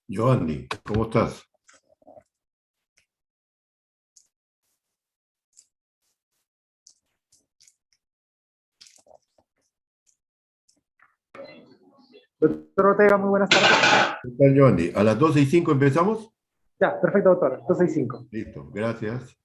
Giovanni, ¿cómo estás? Doctor Ortega, muy buenas tardes. ¿Qué tal, Giovanni? ¿A las 12:05 empezamos? Ya, perfecto, doctor. 265. Listo, gracias.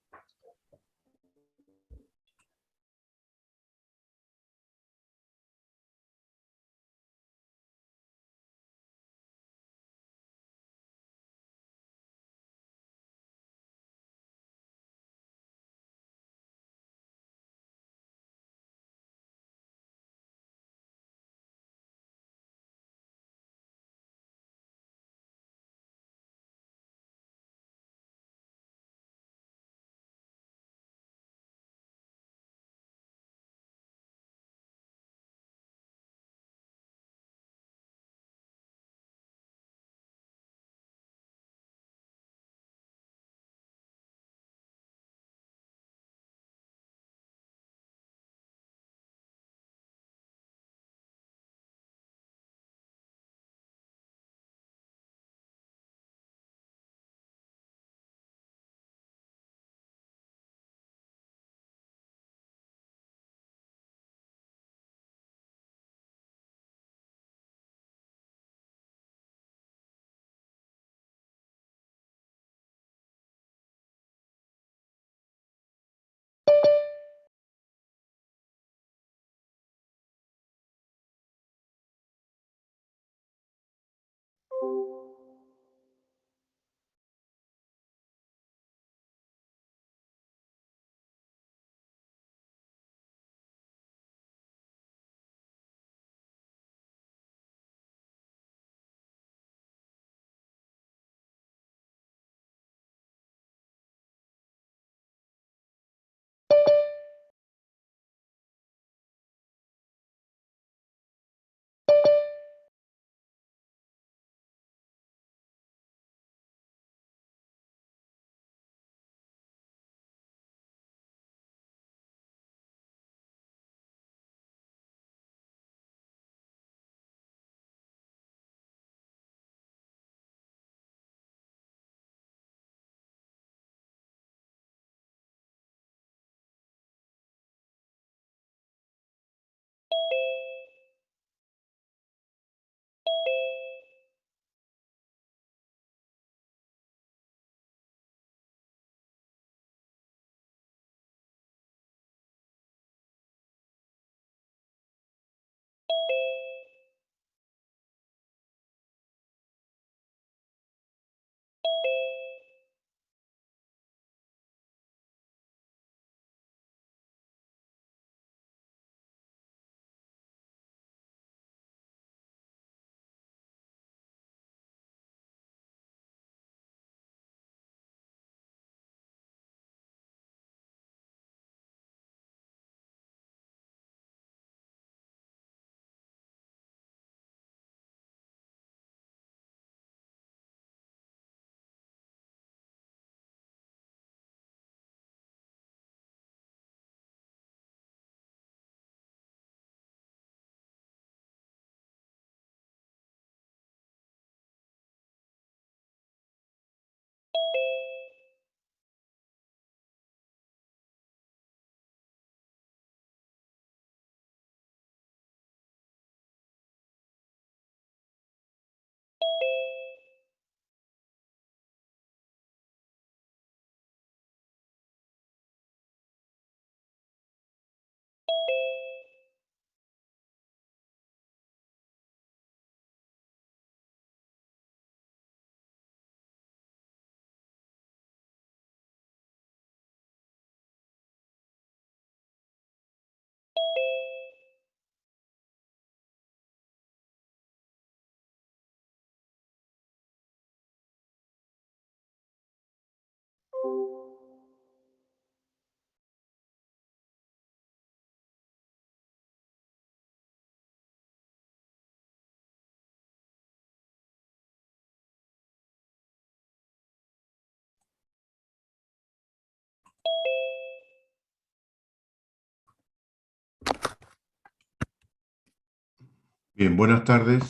Bien, buenas tardes.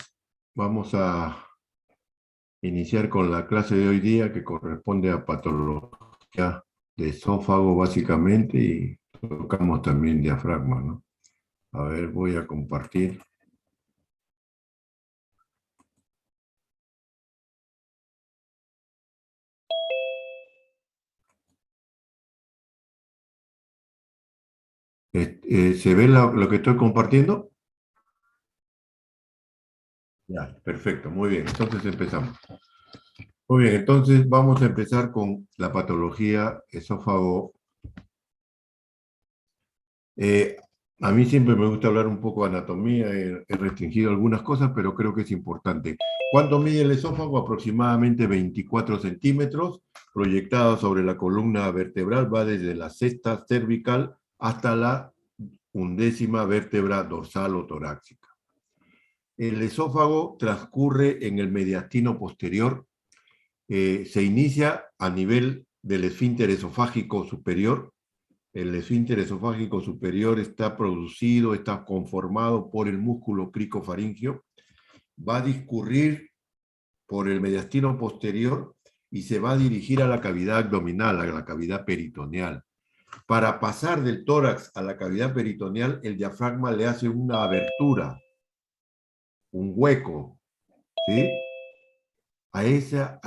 Vamos iniciar con la clase de hoy día que corresponde a patología de esófago básicamente y tocamos también diafragma, ¿no? A ver, voy a compartir. ¿Se ve lo que estoy compartiendo? Ya, perfecto, muy bien. Entonces empezamos. Muy bien, entonces vamos a empezar con la patología esófago. Eh, a mí siempre me gusta hablar un poco de anatomía, he restringido algunas cosas, pero creo que es importante. ¿Cuánto mide el esófago? Aproximadamente 24 centímetros, proyectado sobre la columna vertebral, va desde la cesta cervical hasta la 11ª vértebra dorsal o torácica. El esófago transcurre en el mediastino posterior, se inicia a nivel del esfínter esofágico superior. El esfínter esofágico superior está producido, está conformado por el músculo cricofaringio, va a discurrir por el mediastino posterior y se va a dirigir a la cavidad abdominal, a la cavidad peritoneal. Para pasar del tórax a la cavidad peritoneal, el diafragma le hace una abertura, un hueco, ¿sí? A esa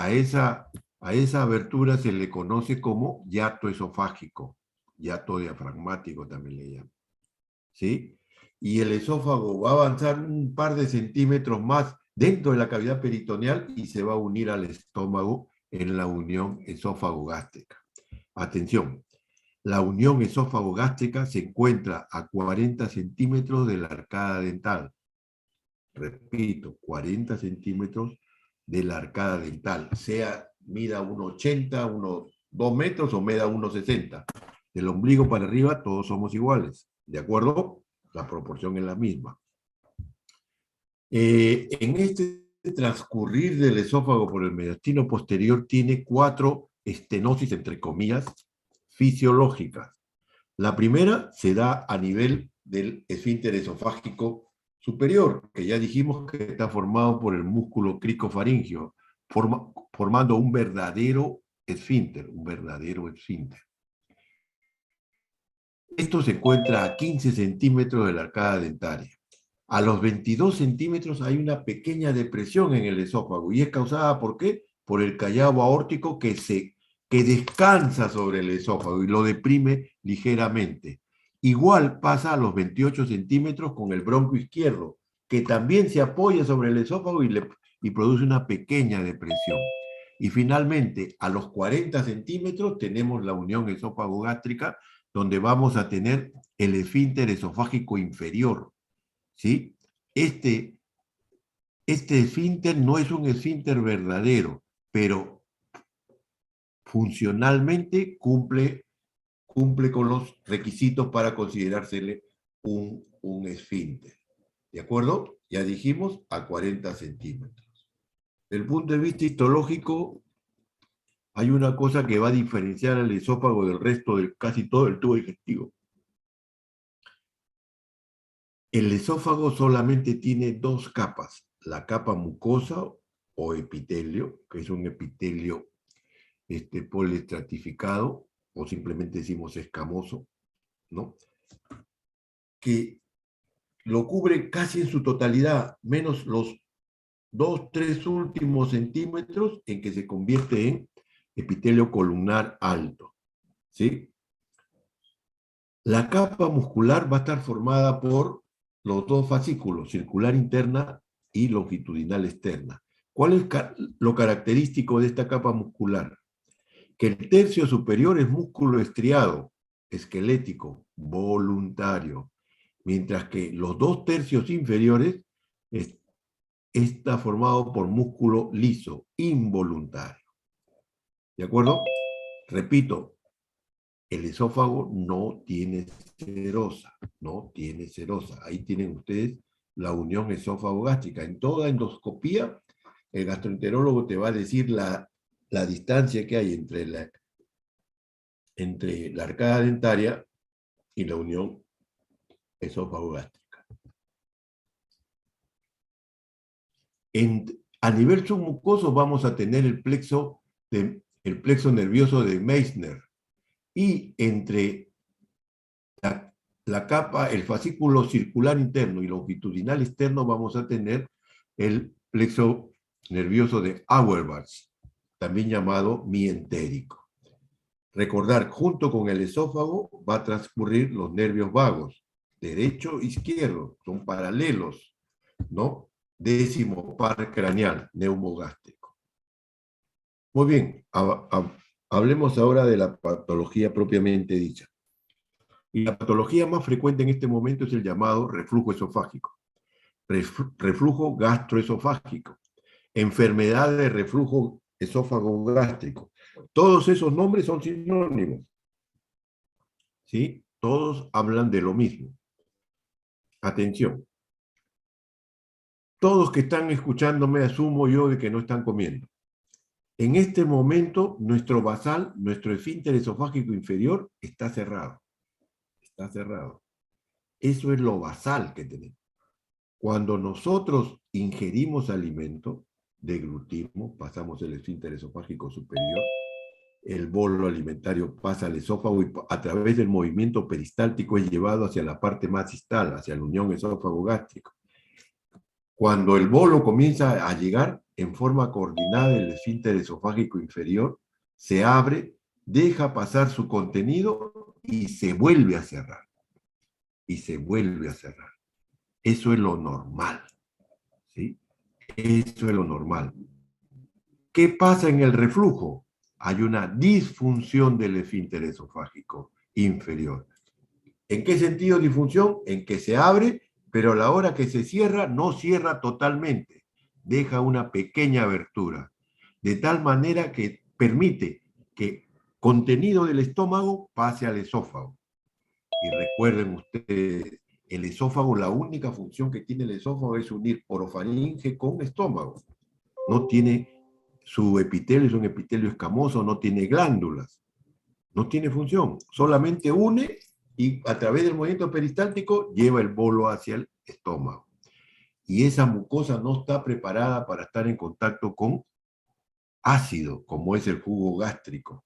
abertura se le conoce como hiato esofágico, hiato diafragmático también le llaman, ¿sí? Y el esófago va a avanzar un par de centímetros más dentro de la cavidad peritoneal y se va a unir al estómago en la unión esófago-gástrica. Atención, la unión esófago-gástrica se encuentra a 40 centímetros de la arcada dental. Repito, 40 centímetros de la arcada dental, sea mida 1,80, 2 metros o mida 1,60. Del ombligo para arriba todos somos iguales, ¿de acuerdo? La proporción es la misma. En este transcurrir del esófago por el mediastino posterior tiene 4 estenosis, entre comillas, fisiológicas. La primera se da a nivel del esfínter esofágico superior, que ya dijimos que está formado por el músculo cricofaringio, formando un verdadero esfínter, Esto se encuentra a 15 centímetros de la arcada dentaria. A los 22 centímetros hay una pequeña depresión en el esófago y es causada ¿por qué? Por el callado aórtico que descansa sobre el esófago y lo deprime ligeramente. Igual pasa a los 28 centímetros con el bronco izquierdo, que también se apoya sobre el esófago y produce una pequeña depresión. Y finalmente, a los 40 centímetros tenemos la unión esófago-gástrica, donde vamos a tener el esfínter esofágico inferior, ¿sí? Este esfínter no es un esfínter verdadero, pero funcionalmente cumple con los requisitos para considerársele un esfínter. ¿De acuerdo? Ya dijimos a 40 centímetros. Desde el punto de vista histológico, hay una cosa que va a diferenciar al esófago del resto de casi todo el tubo digestivo. El esófago solamente tiene 2 capas, la capa mucosa o epitelio, que es un epitelio poliestratificado, o simplemente decimos escamoso, ¿no? Que lo cubre casi en su totalidad, menos los 2-3 últimos centímetros en que se convierte en epitelio columnar alto, ¿sí? La capa muscular va a estar formada por los 2 fascículos, circular interna y longitudinal externa. ¿Cuál es lo característico de esta capa muscular? Que el tercio superior es músculo estriado, esquelético, voluntario, mientras que los 2 tercios inferiores está formado por músculo liso, involuntario. ¿De acuerdo? Repito, el esófago no tiene serosa, no tiene serosa. Ahí tienen ustedes la unión esófago-gástrica. En toda endoscopía, el gastroenterólogo te va a decir la distancia que hay entre la arcada dentaria y la unión esófago-gástrica. A nivel submucoso vamos a tener el plexo nervioso de Meissner. Y entre la capa, el fascículo circular interno y longitudinal externo, vamos a tener el plexo nervioso de Auerbach, también llamado mientérico. Recordar, junto con el esófago va a transcurrir los nervios vagos, derecho e izquierdo, son paralelos, ¿no? Décimo par craneal, neumogástrico. Muy bien, hablemos ahora de la patología propiamente dicha. Y la patología más frecuente en este momento es el llamado reflujo esofágico, reflujo gastroesofágico, enfermedad de reflujo esófago gástrico. Todos esos nombres son sinónimos, ¿sí? Todos hablan de lo mismo. Atención. Todos que están escuchándome, asumo yo de que no están comiendo. En este momento, nuestro basal, nuestro esfínter esofágico inferior, está cerrado. Está cerrado. Eso es lo basal que tenemos. Cuando nosotros ingerimos alimento, deglutimos, pasamos el esfínter esofágico superior, el bolo alimentario pasa al esófago y a través del movimiento peristáltico es llevado hacia la parte más distal, hacia la unión esófago-gástrico. Cuando el bolo comienza a llegar en forma coordinada, el esfínter esofágico inferior se abre, deja pasar su contenido y se vuelve a cerrar. Y se vuelve a cerrar. Eso es lo normal. ¿Sí? Eso es lo normal. ¿Qué pasa en el reflujo? Hay una disfunción del esfínter esofágico inferior. ¿En qué sentido disfunción? En que se abre, pero a la hora que se cierra, no cierra totalmente. Deja una pequeña abertura, de tal manera que permite que contenido del estómago pase al esófago. Y recuerden ustedes, el esófago, la única función que tiene el esófago es unir orofaringe con estómago. No tiene, su epitelio es un epitelio escamoso, no tiene glándulas. No tiene función, solamente une y a través del movimiento peristáltico lleva el bolo hacia el estómago. Y esa mucosa no está preparada para estar en contacto con ácido, como es el jugo gástrico,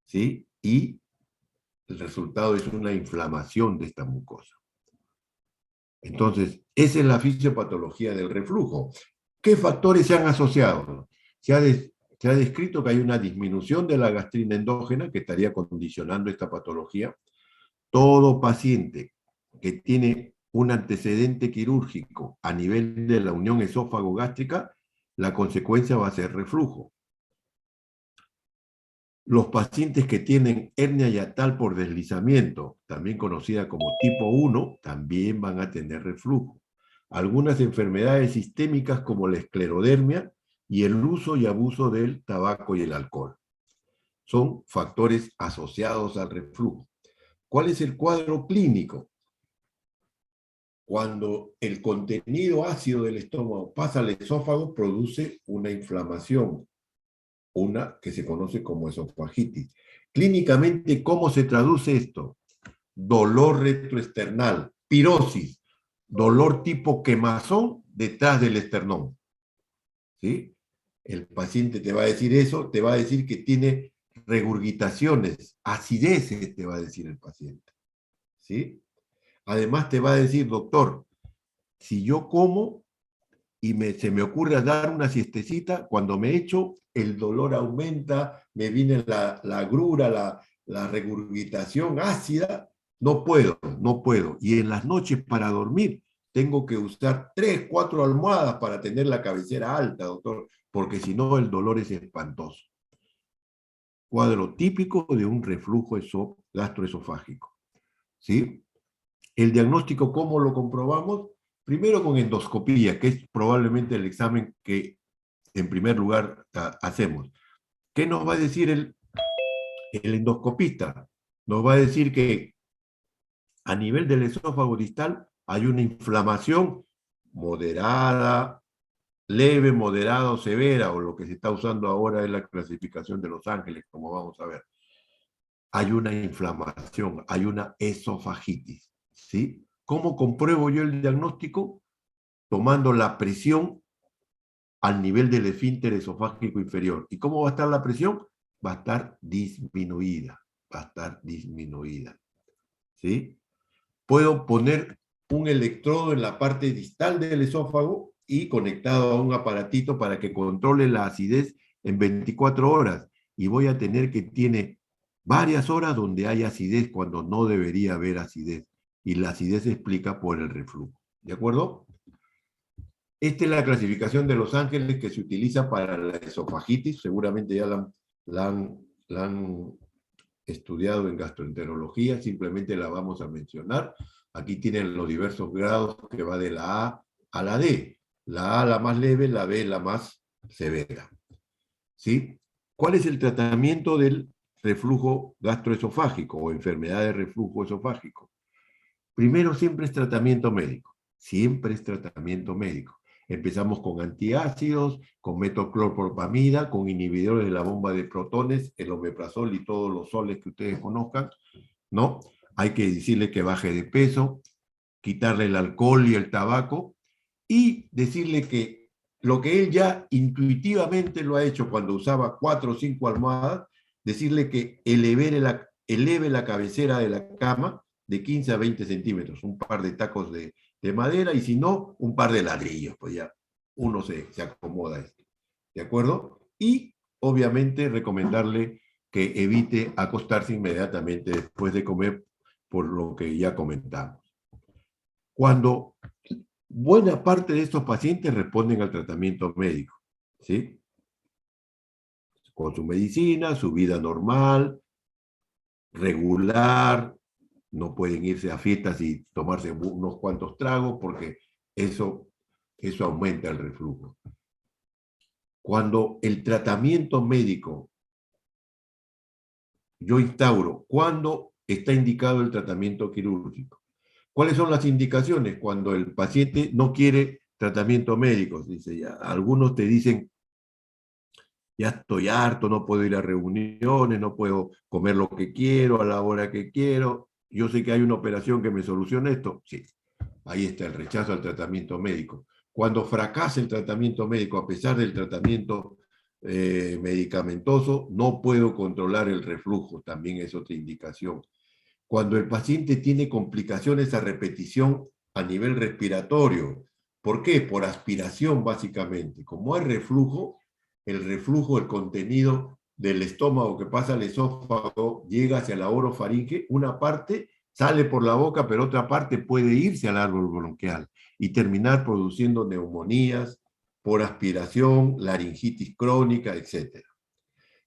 ¿sí? Y el resultado es una inflamación de esta mucosa. Entonces, esa es la fisiopatología del reflujo. ¿Qué factores se han asociado? Se ha descrito que hay una disminución de la gastrina endógena que estaría condicionando esta patología. Todo paciente que tiene un antecedente quirúrgico a nivel de la unión esófago-gástrica, la consecuencia va a ser reflujo. Los pacientes que tienen hernia hiatal por deslizamiento, también conocida como tipo 1, también van a tener reflujo. Algunas enfermedades sistémicas como la esclerodermia y el uso y abuso del tabaco y el alcohol son factores asociados al reflujo. ¿Cuál es el cuadro clínico? Cuando el contenido ácido del estómago pasa al esófago, produce una inflamación, una que se conoce como esofagitis. Clínicamente, ¿cómo se traduce esto? Dolor retroesternal, pirosis, dolor tipo quemazón detrás del esternón. ¿Sí? El paciente te va a decir eso, te va a decir que tiene regurgitaciones, acideces, te va a decir el paciente. ¿Sí? Además te va a decir, doctor, si yo como y se me ocurre dar una siestecita, cuando me echo, el dolor aumenta, me viene la agrura, la regurgitación ácida, no puedo. Y en las noches para dormir tengo que usar 3, 4 almohadas para tener la cabecera alta, doctor, porque si no el dolor es espantoso. Cuadro típico de un reflujo gastroesofágico. ¿Sí? El diagnóstico, ¿cómo lo comprobamos? Primero con endoscopía, que es probablemente el examen que en primer lugar hacemos. ¿Qué nos va a decir el endoscopista? Nos va a decir que a nivel del esófago distal hay una inflamación moderada, leve, moderada o severa, o lo que se está usando ahora es la clasificación de Los Ángeles, como vamos a ver. Hay una inflamación, hay una esofagitis, ¿sí? ¿Cómo compruebo yo el diagnóstico? Tomando la presión al nivel del esfínter esofágico inferior. ¿Y cómo va a estar la presión? Va a estar disminuida, va a estar disminuida. ¿Sí? Puedo poner un electrodo en la parte distal del esófago y conectado a un aparatito para que controle la acidez en 24 horas. Y voy a tener que tiene varias horas donde hay acidez cuando no debería haber acidez. Y la acidez se explica por el reflujo. ¿De acuerdo? Esta es la clasificación de Los Ángeles que se utiliza para la esofagitis. Seguramente ya la han estudiado en gastroenterología, simplemente la vamos a mencionar. Aquí tienen los diversos grados que va de la A a la D. La A la más leve, la B la más severa. ¿Sí? ¿Cuál es el tratamiento del reflujo gastroesofágico o enfermedad de reflujo esofágico? Primero siempre es tratamiento médico. Siempre es tratamiento médico. Empezamos con antiácidos, con metoclopropamida, con inhibidores de la bomba de protones, el omeprazol y todos los soles que ustedes conozcan, ¿no? Hay que decirle que baje de peso, quitarle el alcohol y el tabaco, y decirle que lo que él ya intuitivamente lo ha hecho cuando usaba 4 o 5 almohadas, decirle que eleve la cabecera de la cama de 15 a 20 centímetros, un par de tacos de madera, y si no, un par de ladrillos, pues ya uno se acomoda a esto. ¿De acuerdo? Y obviamente recomendarle que evite acostarse inmediatamente después de comer, por lo que ya comentamos. Cuando buena parte de estos pacientes responden al tratamiento médico, ¿sí? Con su medicina, su vida normal, regular, no pueden irse a fiestas y tomarse unos cuantos tragos porque eso aumenta el reflujo. Cuando el tratamiento médico, yo instauro, ¿cuándo está indicado el tratamiento quirúrgico? ¿Cuáles son las indicaciones? Cuando el paciente no quiere tratamiento médico. Dice, ya, algunos te dicen, ya estoy harto, no puedo ir a reuniones, no puedo comer lo que quiero a la hora que quiero. Yo sé que hay una operación que me soluciona esto. Sí, ahí está el rechazo al tratamiento médico. Cuando fracasa el tratamiento médico, a pesar del tratamiento medicamentoso, no puedo controlar el reflujo, también es otra indicación. Cuando el paciente tiene complicaciones a repetición a nivel respiratorio. ¿Por qué? Por aspiración, básicamente. Como hay reflujo, el contenido del estómago que pasa al esófago llega hacia la orofaringe, una parte sale por la boca, pero otra parte puede irse al árbol bronquial y terminar produciendo neumonías por aspiración, laringitis crónica, etc.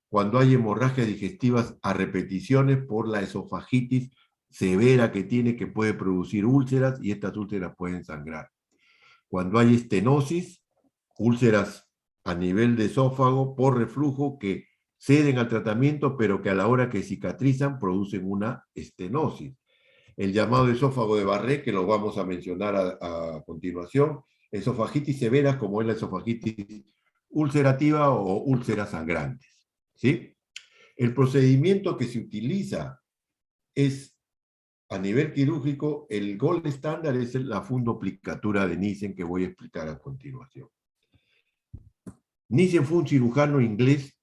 Cuando hay hemorragias digestivas a repeticiones por la esofagitis severa que tiene, que puede producir úlceras, y estas úlceras pueden sangrar. Cuando hay estenosis, úlceras a nivel de esófago por reflujo que ceden al tratamiento, pero que a la hora que cicatrizan producen una estenosis. El llamado esófago de Barré, que lo vamos a mencionar a continuación, esofagitis severas como es la esofagitis ulcerativa o úlceras sangrantes. ¿Sí? El procedimiento que se utiliza es, a nivel quirúrgico, el gold estándar es la fundoplicatura de Nissen, que voy a explicar a continuación. Nissen fue un cirujano inglés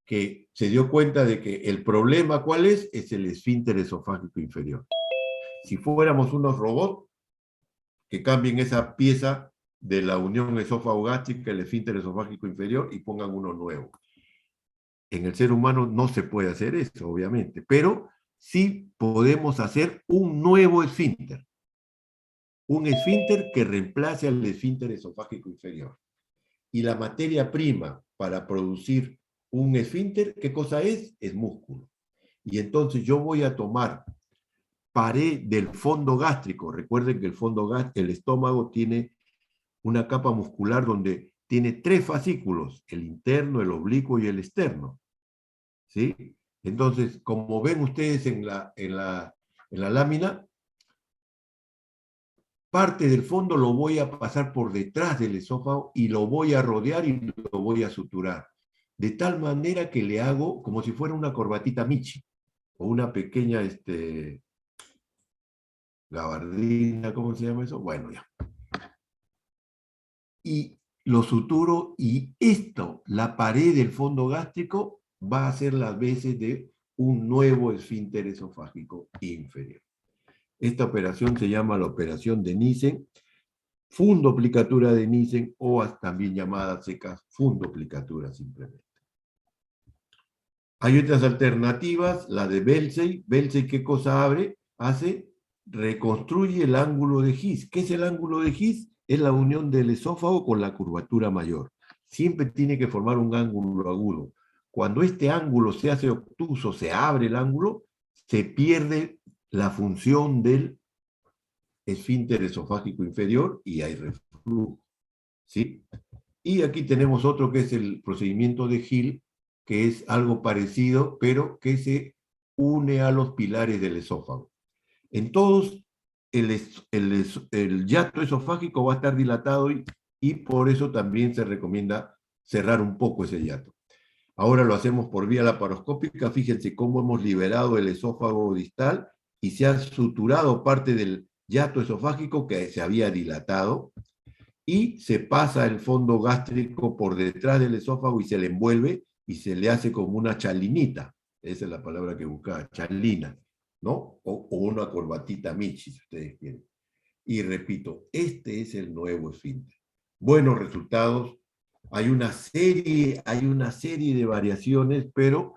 que se dio cuenta de que el problema, ¿cuál es? Es el esfínter esofágico inferior. Si fuéramos unos robots, que cambien esa pieza de la unión esófago-gástrica, el esfínter esofágico inferior, y pongan uno nuevo. En el ser humano no se puede hacer eso, obviamente, pero sí podemos hacer un nuevo esfínter. Un esfínter que reemplace al esfínter esofágico inferior. Y la materia prima para producir un esfínter, ¿qué cosa es? Es músculo. Y entonces yo voy a tomar pared del fondo gástrico. Recuerden que el estómago tiene una capa muscular donde tiene 3 fascículos, el interno, el oblicuo y el externo. ¿Sí? Entonces, como ven ustedes en la lámina, parte del fondo lo voy a pasar por detrás del esófago y lo voy a rodear y lo voy a suturar. De tal manera que le hago como si fuera una corbatita Michi o una pequeña gabardina, ¿cómo se llama eso? Bueno, ya. Y lo suturo y esto, la pared del fondo gástrico, va a ser las veces de un nuevo esfínter esofágico inferior. Esta operación se llama la operación de Nissen, fundoplicatura de Nissen o también llamada secas fundoplicatura simplemente. Hay otras alternativas, la de Belsey. Belsey, ¿qué cosa hace? Reconstruye el ángulo de His. ¿Qué es el ángulo de His? Es la unión del esófago con la curvatura mayor. Siempre tiene que formar un ángulo agudo. Cuando este ángulo se hace obtuso, se abre el ángulo, se pierde la función del esfínter esofágico inferior y hay reflujo. ¿Sí? Y aquí tenemos otro que es el procedimiento de Hill, que es algo parecido, pero que se une a los pilares del esófago. En todos, el hiato esofágico va a estar dilatado y por eso también se recomienda cerrar un poco ese hiato. Ahora lo hacemos por vía laparoscópica. Fíjense cómo hemos liberado el esófago distal y se ha suturado parte del hiato esofágico que se había dilatado y se pasa el fondo gástrico por detrás del esófago y se le envuelve y se le hace como una chalinita. Esa es la palabra que buscaba, chalina, ¿no? O una corbatita Michi, si ustedes quieren. Y repito, este es el nuevo esfínter. Buenos resultados. Hay una serie de variaciones, pero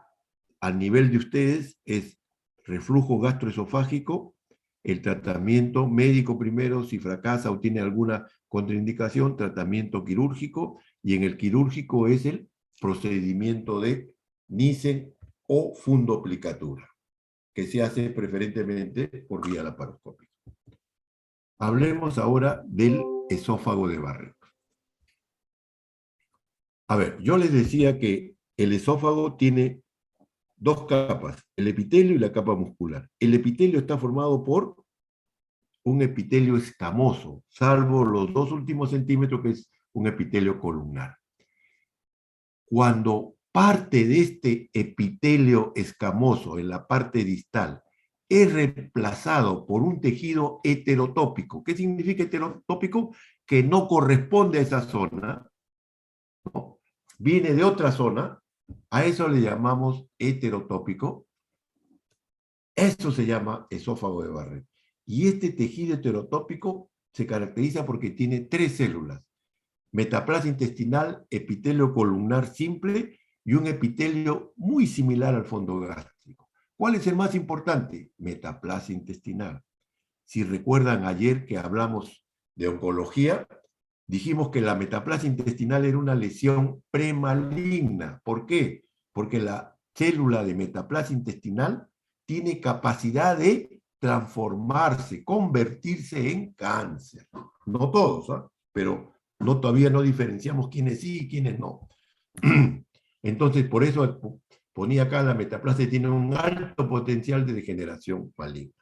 al nivel de ustedes es reflujo gastroesofágico, el tratamiento médico primero, si fracasa o tiene alguna contraindicación, tratamiento quirúrgico, y en el quirúrgico es el procedimiento de Nissen o fundoplicatura, que se hace preferentemente por vía laparoscópica. Hablemos ahora del esófago de Barrett. A ver, yo les decía que el esófago tiene dos capas, el epitelio y la capa muscular. El epitelio está formado por un epitelio escamoso, salvo los 2 últimos centímetros, que es un epitelio columnar. Cuando parte de este epitelio escamoso en la parte distal es reemplazado por un tejido heterotópico, ¿qué significa heterotópico? Que no corresponde a esa zona, ¿no? Viene de otra zona, a eso le llamamos heterotópico. Eso se llama esófago de Barrett. Y este tejido heterotópico se caracteriza porque tiene 3 células: metaplasia intestinal, epitelio columnar simple y un epitelio muy similar al fondo gástrico. ¿Cuál es el más importante? Metaplasia intestinal. Si recuerdan ayer que hablamos de oncología, dijimos que la metaplasia intestinal era una lesión premaligna. ¿Por qué? Porque la célula de metaplasia intestinal tiene capacidad de transformarse, convertirse en cáncer. No todos, ¿eh? Pero todavía no diferenciamos quiénes sí y quiénes no. Entonces, por eso ponía acá, la metaplasia tiene un alto potencial de degeneración maligna.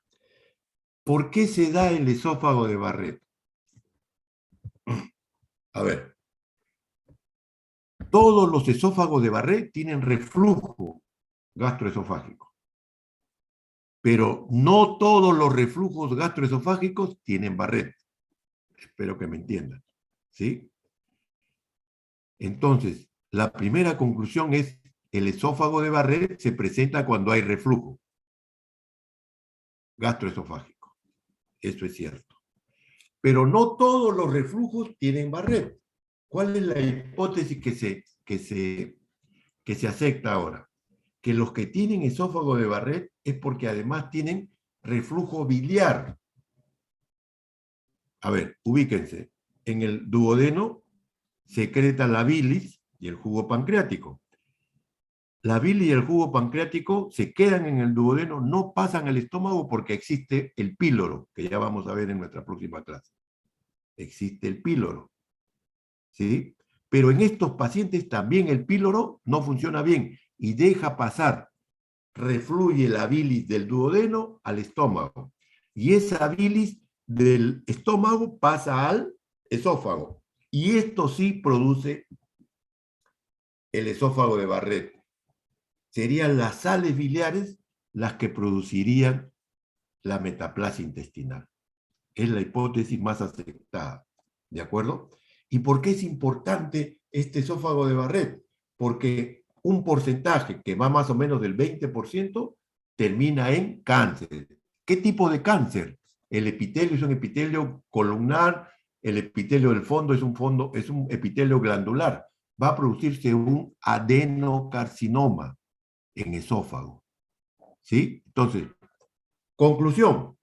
¿Por qué se da el esófago de Barrett? A ver, todos los esófagos de Barrett tienen reflujo gastroesofágico, pero no todos los reflujos gastroesofágicos tienen Barrett. Espero que me entiendan, ¿sí? Entonces, la primera conclusión es: el esófago de Barrett se presenta cuando hay reflujo gastroesofágico. Eso es cierto. Pero no todos los reflujos tienen Barrett. ¿Cuál es la hipótesis que se acepta ahora? Que los que tienen esófago de Barrett es porque además tienen reflujo biliar. A ver, ubíquense. En el duodeno secreta la bilis y el jugo pancreático. La bilis y el jugo pancreático se quedan en el duodeno, no pasan al estómago porque existe el píloro, que ya vamos a ver en nuestra próxima clase. Existe el píloro, ¿sí? Pero en estos pacientes también el píloro no funciona bien y deja pasar, refluye la bilis del duodeno al estómago. Y esa bilis del estómago pasa al esófago. Y esto sí produce el esófago de Barrett. Serían las sales biliares las que producirían la metaplasia intestinal. Es la hipótesis más aceptada, ¿de acuerdo? ¿Y por qué es importante este esófago de Barrett? Porque un porcentaje que va más o menos del 20% termina en cáncer. ¿Qué tipo de cáncer? El epitelio es un epitelio columnar, el epitelio del fondo es un epitelio glandular. Va a producirse un adenocarcinoma en esófago. ¿Sí? Entonces, conclusión,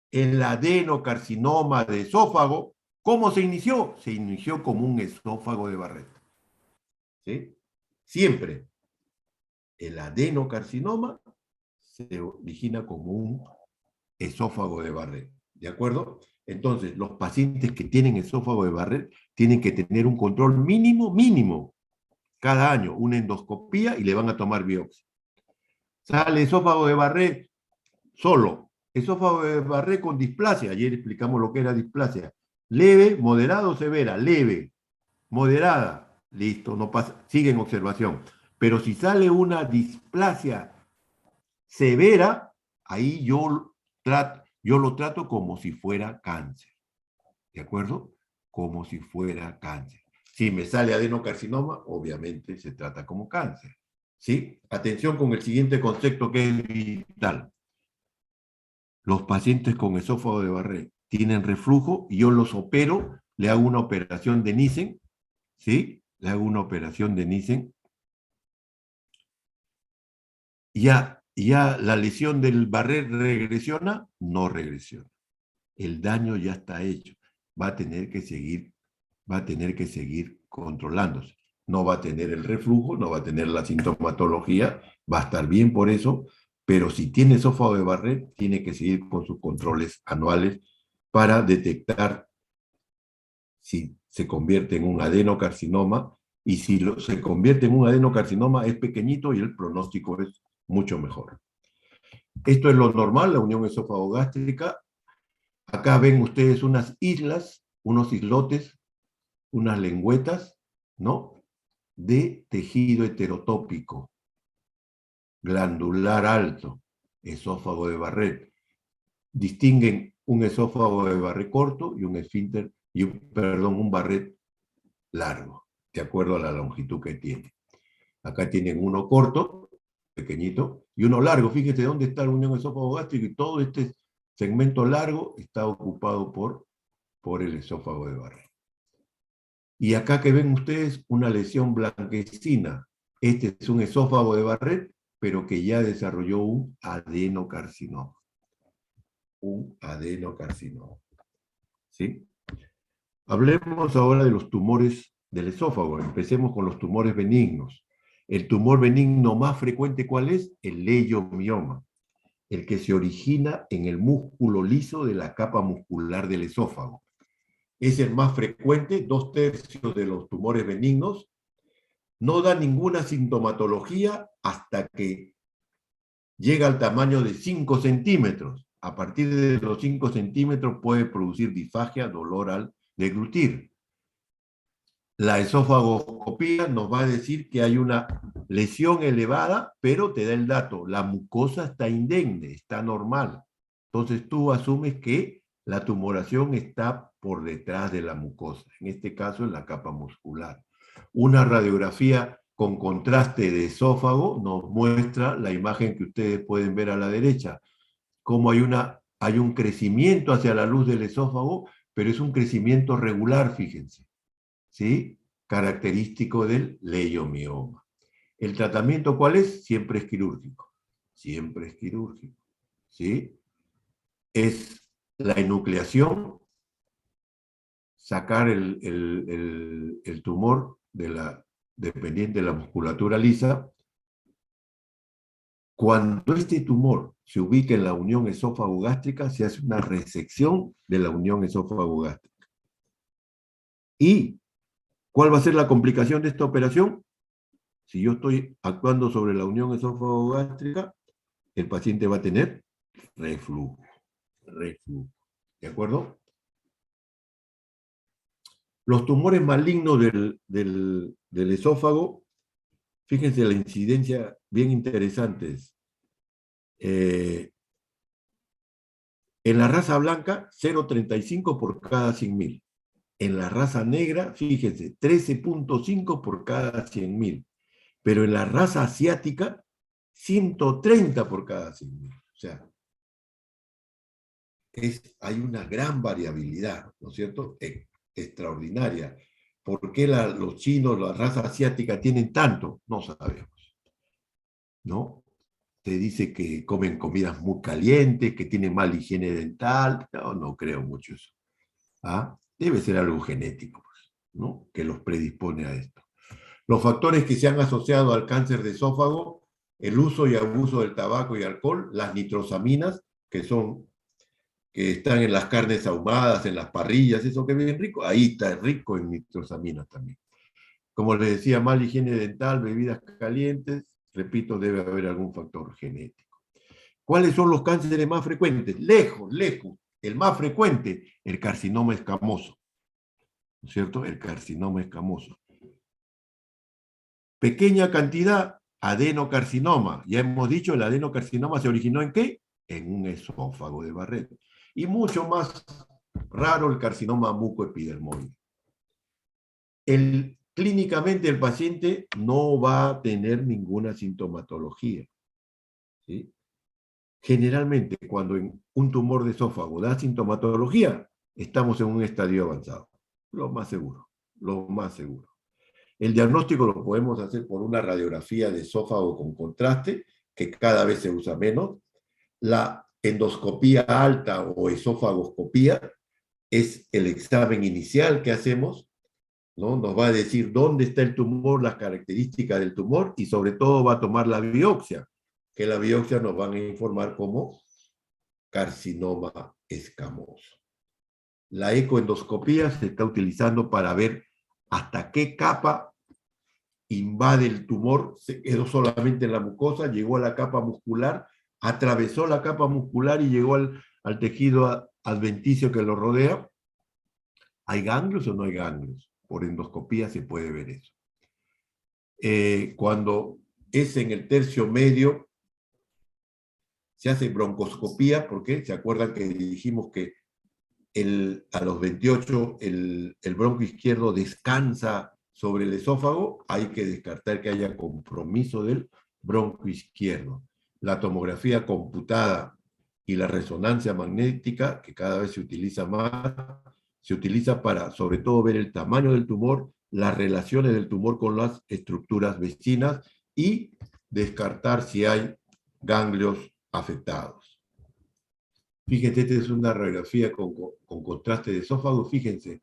el adenocarcinoma de esófago, ¿cómo se inició? Se inició como un esófago de Barrett. ¿Sí? Siempre el adenocarcinoma se origina como un esófago de Barrett. ¿De acuerdo? Entonces, los pacientes que tienen esófago de Barrett tienen que tener un control mínimo, cada año, una endoscopía y le van a tomar biopsia. Sale esófago de Barrett solo. Esófago de Barrett con displasia. Ayer explicamos lo que era displasia. Leve, moderada o severa. Leve, moderada. Listo, no pasa. Sigue en observación. Pero si sale una displasia severa, ahí yo lo trato como si fuera cáncer. ¿De acuerdo? Como si fuera cáncer. Si me sale adenocarcinoma, obviamente se trata como cáncer. ¿Sí? Atención con el siguiente concepto que es vital. Los pacientes con esófago de Barrett tienen reflujo y yo los opero, le hago una operación de Nissen, ¿sí? Le hago una operación de Nissen. Ya la lesión del Barrett regresiona, no regresiona. El daño ya está hecho. Va a tener que seguir controlándose. No va a tener el reflujo, no va a tener la sintomatología, va a estar bien por eso, pero si tiene esófago de Barrett, tiene que seguir con sus controles anuales para detectar si se convierte en un adenocarcinoma, y si se convierte en un adenocarcinoma es pequeñito y el pronóstico es mucho mejor. Esto es lo normal, la unión esófago-gástrica. Acá ven ustedes unas islas, unos islotes, unas lengüetas, ¿no? De tejido heterotópico, glandular alto, esófago de Barrett. Distinguen un esófago de Barrett corto y un esfínter, un Barrett largo, de acuerdo a la longitud que tiene. Acá tienen uno corto, pequeñito, y uno largo. Fíjense dónde está la unión esófago-gástrica y todo este segmento largo está ocupado por el esófago de Barrett. Y acá que ven ustedes una lesión blanquecina. Este es un esófago de Barrett, pero que ya desarrolló un adenocarcinoma. Un adenocarcinoma. ¿Sí? Hablemos ahora de los tumores del esófago. Empecemos con los tumores benignos. El tumor benigno más frecuente, ¿cuál es? El leiomioma, el que se origina en el músculo liso de la capa muscular del esófago. Es el más frecuente, 2/3 de los tumores benignos. No da ninguna sintomatología hasta que llega al tamaño de 5 centímetros. A partir de los 5 centímetros puede producir disfagia, dolor al deglutir. La esofagoscopía nos va a decir que hay una lesión elevada, pero te da el dato, la mucosa está indemne, está normal. Entonces tú asumes que la tumoración está por detrás de la mucosa, en este caso en la capa muscular. Una radiografía con contraste de esófago nos muestra la imagen que ustedes pueden ver a la derecha, cómo hay un crecimiento hacia la luz del esófago, pero es un crecimiento regular, fíjense. ¿Sí? Característico del leiomioma. ¿El tratamiento cuál es? Siempre es quirúrgico. Siempre es quirúrgico. ¿Sí? Es la enucleación, sacar el tumor dependiente de la musculatura lisa. Cuando este tumor se ubica en la unión esófago-gástrica, se hace una resección de la unión esófago-gástrica. ¿Y cuál va a ser la complicación de esta operación? Si yo estoy actuando sobre la unión esófago-gástrica, el paciente va a tener reflujo. ¿De acuerdo? Los tumores malignos del esófago, fíjense la incidencia bien interesante. En la raza blanca, 0,35 por cada 100.000. En la raza negra, fíjense, 13.5 por cada 100.000. Pero en la raza asiática, 130 por cada 100.000. O sea, hay una gran variabilidad, ¿no es cierto? Extraordinaria. ¿Por qué los chinos, la raza asiática, tienen tanto? No sabemos, ¿no? Te dice que comen comidas muy calientes, que tienen mala higiene dental. No, no creo mucho eso. ¿Ah? Debe ser algo genético, ¿no? Que los predispone a esto. Los factores que se han asociado al cáncer de esófago, el uso y abuso del tabaco y alcohol, las nitrosaminas, que están en las carnes ahumadas, en las parrillas, eso que es bien rico, ahí está rico en nitrosaminas también. Como les decía, mala higiene dental, bebidas calientes, repito, debe haber algún factor genético. ¿Cuáles son los cánceres más frecuentes? Lejos, lejos, el más frecuente, el carcinoma escamoso, ¿no es cierto? El carcinoma escamoso. Pequeña cantidad, adenocarcinoma. Ya hemos dicho, el adenocarcinoma se originó ¿en qué? En un esófago de Barrett. Y mucho más raro el carcinoma mucoepidermoide. Clínicamente el paciente no va a tener ninguna sintomatología, ¿sí? Generalmente, cuando un tumor de esófago da sintomatología, estamos en un estadio avanzado. Lo más seguro, lo más seguro. El diagnóstico lo podemos hacer por una radiografía de esófago con contraste, que cada vez se usa menos. La endoscopía alta o esófagoscopía es el examen inicial que hacemos, ¿no? Nos va a decir dónde está el tumor, las características del tumor y sobre todo va a tomar la biopsia, que la biopsia nos van a informar como carcinoma escamoso. La ecoendoscopía se está utilizando para ver hasta qué capa invade el tumor, se quedó solamente en la mucosa, llegó a la capa muscular, atravesó la capa muscular y llegó al tejido adventicio que lo rodea. ¿Hay ganglios o no hay ganglios? Por endoscopía se puede ver eso. Cuando es en el tercio medio, se hace broncoscopía, porque se acuerdan que dijimos que a los 28 el bronco izquierdo descansa sobre el esófago, hay que descartar que haya compromiso del bronco izquierdo. La tomografía computada y la resonancia magnética, que cada vez se utiliza más, se utiliza para sobre todo ver el tamaño del tumor, las relaciones del tumor con las estructuras vecinas y descartar si hay ganglios afectados. Fíjense, esta es una radiografía con contraste de esófago. Fíjense,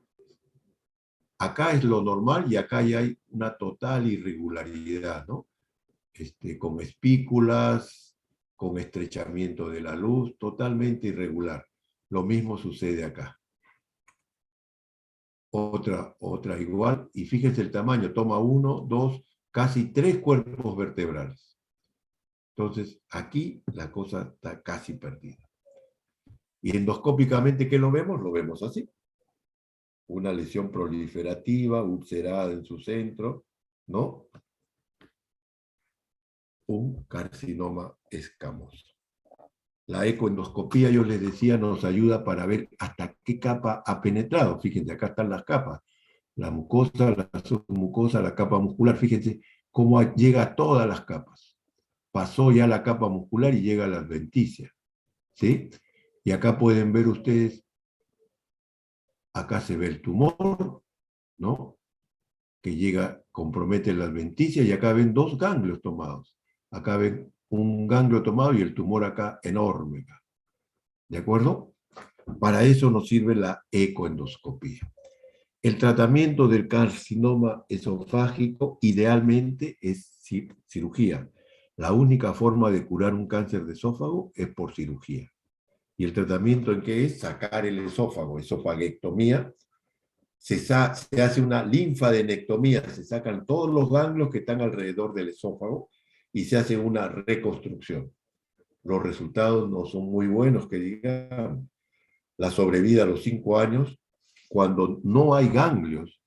acá es lo normal y acá ya hay una total irregularidad, ¿no? Con espículas, con estrechamiento de la luz, totalmente irregular. Lo mismo sucede acá. Otra igual, y fíjense el tamaño, toma 1, 2, casi 3 cuerpos vertebrales. Entonces, aquí la cosa está casi perdida. Y endoscópicamente, ¿qué lo vemos? Lo vemos así. Una lesión proliferativa, ulcerada en su centro, ¿no? Un carcinoma escamoso. La ecoendoscopía, yo les decía, nos ayuda para ver hasta qué capa ha penetrado. Fíjense, acá están las capas. La mucosa, la submucosa, la capa muscular. Fíjense cómo llega a todas las capas. Pasó ya la capa muscular y llega a la adventicia, ¿sí? Y acá pueden ver ustedes, acá se ve el tumor, ¿no? Que llega, compromete la adventicia, y acá ven 2 ganglios tomados. Acá ven un ganglio tomado y el tumor acá enorme. ¿De acuerdo? Para eso nos sirve la ecoendoscopía. El tratamiento del carcinoma esofágico idealmente es cirugía. La única forma de curar un cáncer de esófago es por cirugía. ¿Y el tratamiento en qué es? Sacar el esófago, esofaguectomía. Se hace una linfadenectomía, se sacan todos los ganglios que están alrededor del esófago y se hace una reconstrucción. Los resultados no son muy buenos, que digamos. La sobrevida a los 5 años, cuando no hay ganglios,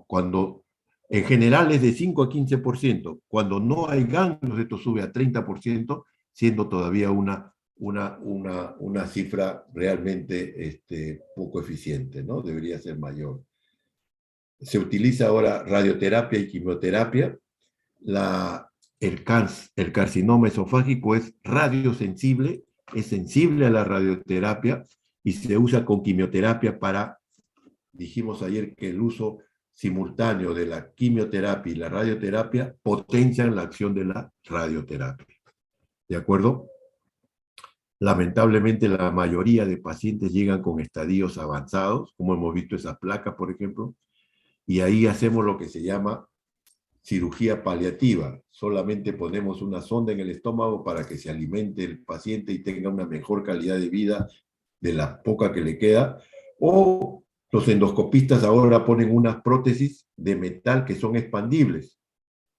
cuando en general es de 5 a 15%, cuando no hay ganglios esto sube a 30%, siendo todavía una una cifra realmente poco eficiente, ¿no? Debería ser mayor. Se utiliza ahora radioterapia y quimioterapia. El carcinoma esofágico es radiosensible, es sensible a la radioterapia y se usa con quimioterapia para, dijimos ayer que el uso simultáneo de la quimioterapia y la radioterapia potencian la acción de la radioterapia. ¿De acuerdo? Lamentablemente la mayoría de pacientes llegan con estadios avanzados, como hemos visto esas placas, por ejemplo, y ahí hacemos lo que se llama cirugía paliativa. Solamente ponemos una sonda en el estómago para que se alimente el paciente y tenga una mejor calidad de vida de la poca que le queda. O los endoscopistas ahora ponen unas prótesis de metal que son expandibles,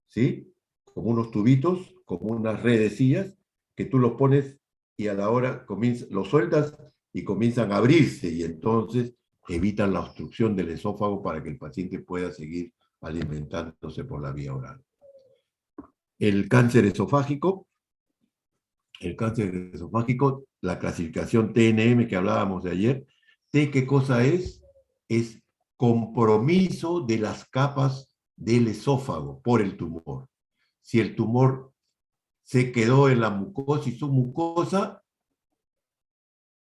¿sí? Como unos tubitos, como unas redecillas, que tú los pones y a la hora los sueltas y comienzan a abrirse y entonces evitan la obstrucción del esófago para que el paciente pueda seguir alimentándose por la vía oral. El cáncer esofágico, la clasificación TNM que hablábamos de ayer, T, ¿qué cosa es? Es compromiso de las capas del esófago por el tumor. Si el tumor se quedó en la mucosa y submucosa,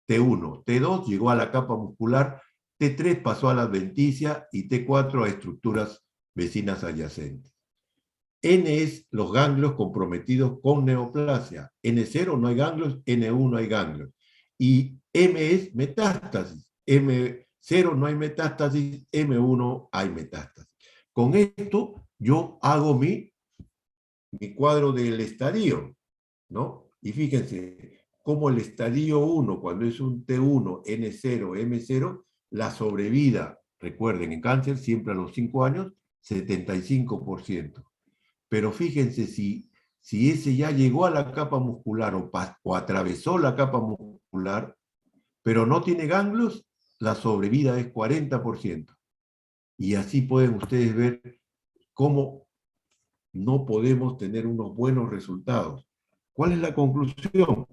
T1, T2 llegó a la capa muscular, T3 pasó a la adventicia y T4 a estructuras vecinas adyacentes. N es los ganglios comprometidos con neoplasia. N0 no hay ganglios, N1 hay ganglios. Y M es metástasis. M0 no hay metástasis, M1 hay metástasis. Con esto yo hago mi cuadro del estadio, ¿no? Y fíjense, como el estadio 1, cuando es un T1, N0, M0, la sobrevida, recuerden, en cáncer, siempre a los 5 años, 75%. Pero fíjense, si ese ya llegó a la capa muscular o atravesó la capa muscular, pero no tiene ganglios, la sobrevida es 40%. Y así pueden ustedes ver cómo no podemos tener unos buenos resultados. ¿Cuál es la conclusión?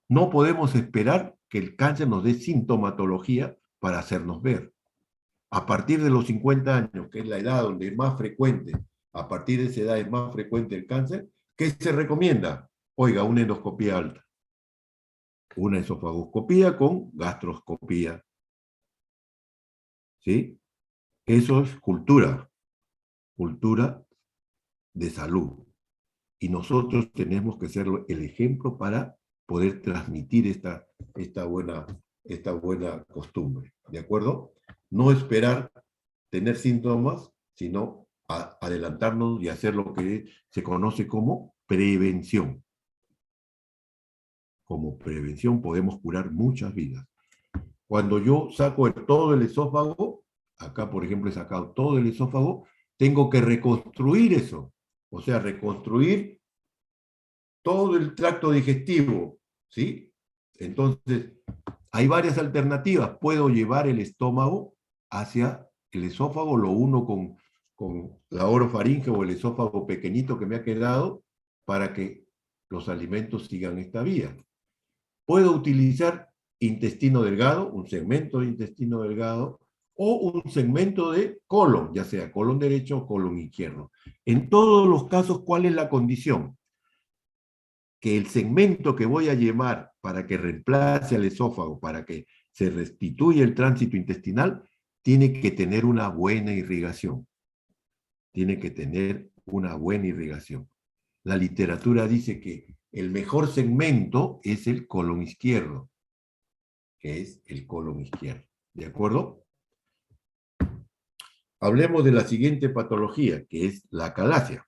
No podemos esperar que el cáncer nos dé sintomatología para hacernos ver. A partir de los 50 años, que es la edad donde es más frecuente, a partir de esa edad es más frecuente el cáncer, ¿qué se recomienda? Oiga, una endoscopía alta. Una esofagoscopía con gastroscopía. ¿Sí? Eso es cultura de salud. Y nosotros tenemos que ser el ejemplo para poder transmitir esta buena costumbre. ¿De acuerdo? No esperar tener síntomas, sino adelantarnos y hacer lo que se conoce como prevención. Como prevención podemos curar muchas vidas. Cuando yo saco todo el esófago, acá por ejemplo he sacado todo el esófago, tengo que reconstruir eso. O sea, reconstruir todo el tracto digestivo, ¿sí? Entonces, hay varias alternativas. Puedo llevar el estómago hacia el esófago, lo uno con la orofaringe o el esófago pequeñito que me ha quedado para que los alimentos sigan esta vía. Puedo utilizar intestino delgado, un segmento de intestino delgado, o un segmento de colon, ya sea colon derecho o colon izquierdo. En todos los casos, ¿cuál es la condición? Que el segmento que voy a llevar para que reemplace al esófago, para que se restituya el tránsito intestinal, tiene que tener una buena irrigación. Tiene que tener una buena irrigación. La literatura dice que el mejor segmento es el colon izquierdo, que es el colon izquierdo. ¿De acuerdo? Hablemos de la siguiente patología, que es la acalasia.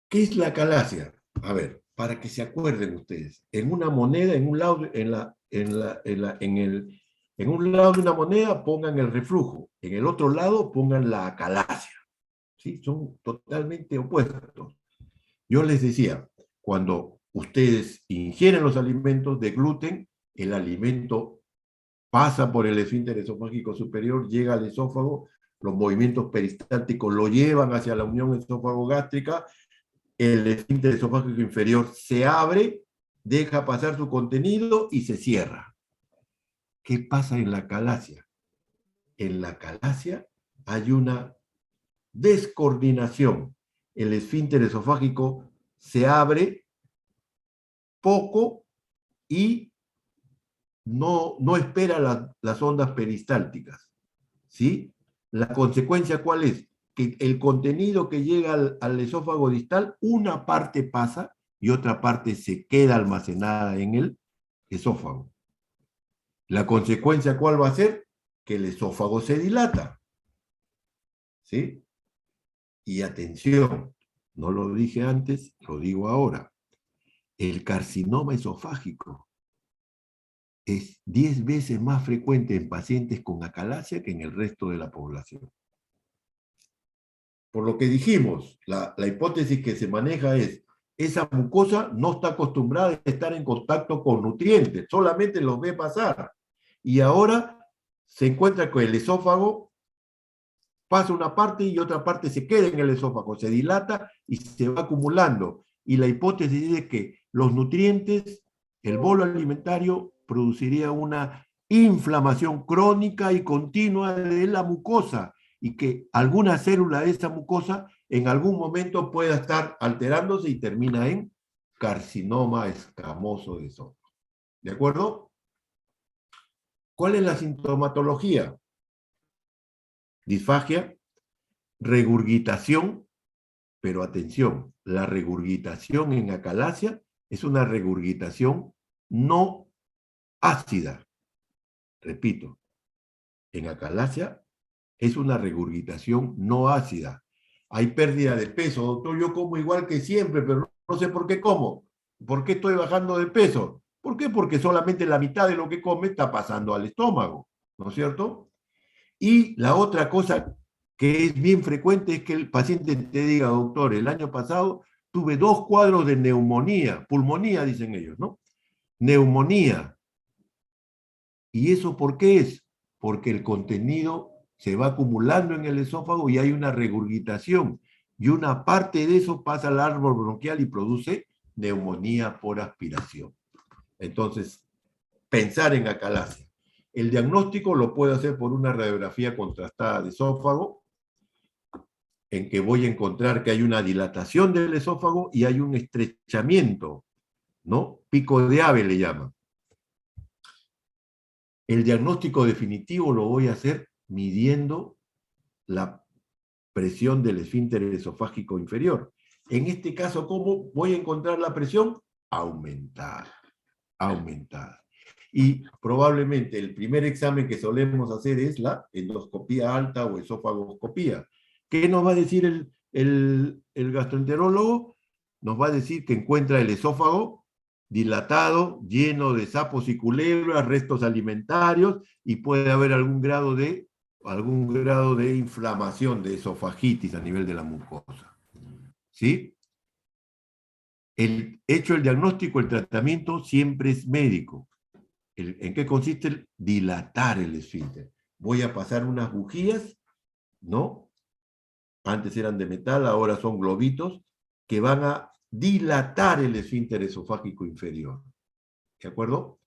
¿Qué es la acalasia? A ver, para que se acuerden ustedes. En una moneda, en un lado, en un lado de una moneda pongan el reflujo, en el otro lado pongan la acalasia. ¿Sí? Son totalmente opuestos. Yo les decía, cuando ustedes ingieren los alimentos de gluten, el alimento pasa por el esfínter esofágico superior, llega al esófago, los movimientos peristálticos lo llevan hacia la unión esófago-gástrica, el esfínter esofágico inferior se abre, deja pasar su contenido y se cierra. ¿Qué pasa en la calasia? En la calasia hay una descoordinación. El esfínter esofágico se abre poco y no espera las ondas peristálticas, ¿sí? La consecuencia, ¿cuál es? Que el contenido que llega al esófago distal, una parte pasa y otra parte se queda almacenada en el esófago. La consecuencia, ¿cuál va a ser? Que el esófago se dilata, ¿sí? Y atención, no lo dije antes, lo digo ahora. El carcinoma esofágico es 10 veces más frecuente en pacientes con acalasia que en el resto de la población. Por lo que dijimos, la hipótesis que se maneja es, esa mucosa no está acostumbrada a estar en contacto con nutrientes, solamente los ve pasar. Y ahora se encuentra que el esófago pasa una parte y otra parte se queda en el esófago, se dilata y se va acumulando. Y la hipótesis es que los nutrientes, el bolo alimentario, produciría una inflamación crónica y continua de la mucosa y que alguna célula de esa mucosa en algún momento pueda estar alterándose y termina en carcinoma escamoso de esófago. ¿De acuerdo? ¿Cuál es la sintomatología? Disfagia, regurgitación, pero atención, la regurgitación en acalasia es una regurgitación no ácida. Repito, en acalasia es una regurgitación no ácida. Hay pérdida de peso, doctor, yo como igual que siempre, pero no sé por qué como. ¿Por qué estoy bajando de peso? ¿Por qué? Porque solamente la mitad de lo que come está pasando al estómago, ¿no es cierto? Y la otra cosa que es bien frecuente es que el paciente te diga, doctor, el año pasado tuve 2 cuadros de neumonía, pulmonía dicen ellos, ¿no? Neumonía. ¿Y eso por qué es? Porque el contenido se va acumulando en el esófago y hay una regurgitación. Y una parte de eso pasa al árbol bronquial y produce neumonía por aspiración. Entonces, pensar en acalasia. El diagnóstico lo puedo hacer por una radiografía contrastada de esófago, en que voy a encontrar que hay una dilatación del esófago y hay un estrechamiento, ¿no? Pico de ave le llaman. El diagnóstico definitivo lo voy a hacer midiendo la presión del esfínter esofágico inferior. En este caso, ¿cómo voy a encontrar la presión? Aumentada, aumentada. Y probablemente el primer examen que solemos hacer es la endoscopía alta o esofagoscopía. ¿Qué nos va a decir el gastroenterólogo? Nos va a decir que encuentra el esófago dilatado, lleno de sapos y culebras, restos alimentarios, y puede haber algún grado de inflamación, de esofagitis a nivel de la mucosa. ¿Sí? Hecho el diagnóstico, el tratamiento siempre es médico. ¿En qué consiste el dilatar el esfínter? Voy a pasar unas bujías, ¿no? Antes eran de metal, ahora son globitos, que van a dilatar el esfínter esofágico inferior. ¿De acuerdo?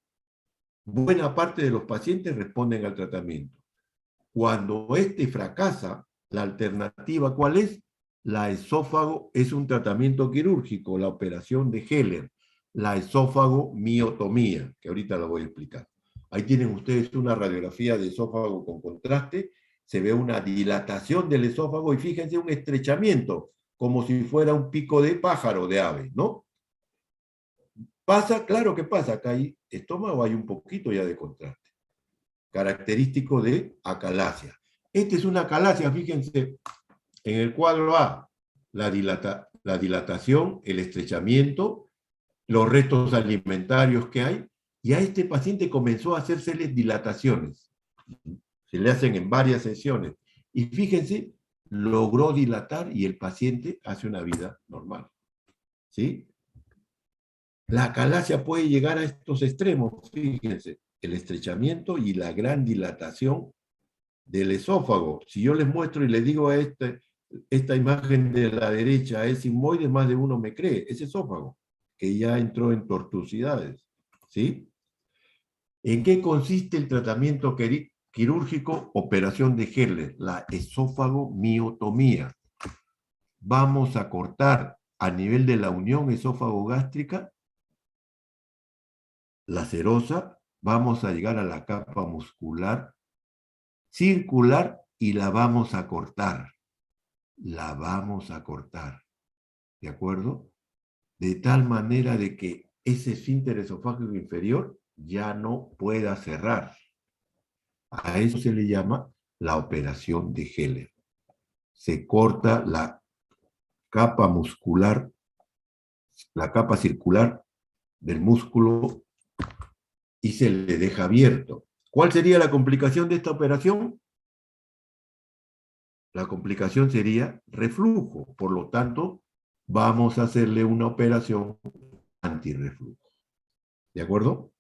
Buena parte de los pacientes responden al tratamiento. Cuando este fracasa, la alternativa, ¿cuál es? La esófago es un tratamiento quirúrgico, la operación de Heller, la esófago-miotomía, que ahorita la voy a explicar. Ahí tienen ustedes una radiografía de esófago con contraste, se ve una dilatación del esófago y fíjense un estrechamiento, como si fuera un pico de pájaro de ave, ¿no? Pasa, claro que pasa, acá hay estómago, hay un poquito ya de contraste, característico de acalasia. Esta es una acalasia, fíjense, en el cuadro A, la dilatación, el estrechamiento, los restos alimentarios que hay, y a este paciente comenzó a hacérseles dilataciones. Se le hacen en varias sesiones. Y fíjense, logró dilatar y el paciente hace una vida normal. ¿Sí? La acalasia puede llegar a estos extremos, fíjense, el estrechamiento y la gran dilatación del esófago. Si yo les muestro y les digo a este esta imagen de la derecha es sigmoide, más de uno me cree, es esófago, que ya entró en tortuosidades, ¿sí? ¿En qué consiste el tratamiento quirúrgico? Operación de Herler, la esófagomiotomía. Vamos a cortar a nivel de la unión esófago-gástrica la serosa, vamos a llegar a la capa muscular circular y la vamos a cortar. La vamos a cortar. ¿De acuerdo? De tal manera de que ese esfínter esofágico inferior ya no pueda cerrar. A eso se le llama la operación de Heller. Se corta la capa muscular, la capa circular del músculo y se le deja abierto. ¿Cuál sería la complicación de esta operación? La complicación sería reflujo. Por lo tanto, vamos a hacerle una operación antirreflujo. ¿De acuerdo?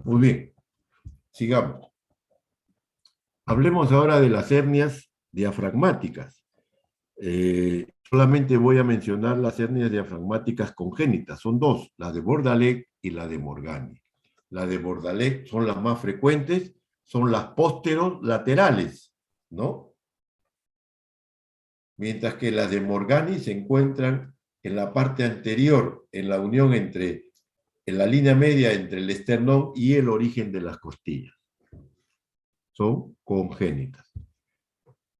Muy bien. Sigamos. Hablemos ahora de las hernias diafragmáticas. Solamente voy a mencionar las hernias diafragmáticas congénitas. Son dos, la de Bordalet y la de Morgani. La de Bordalet son las más frecuentes, son las posterolaterales, ¿no? Mientras que las de Morgani se encuentran en la parte anterior, en la unión en la línea media entre el esternón y el origen de las costillas. Son congénitas.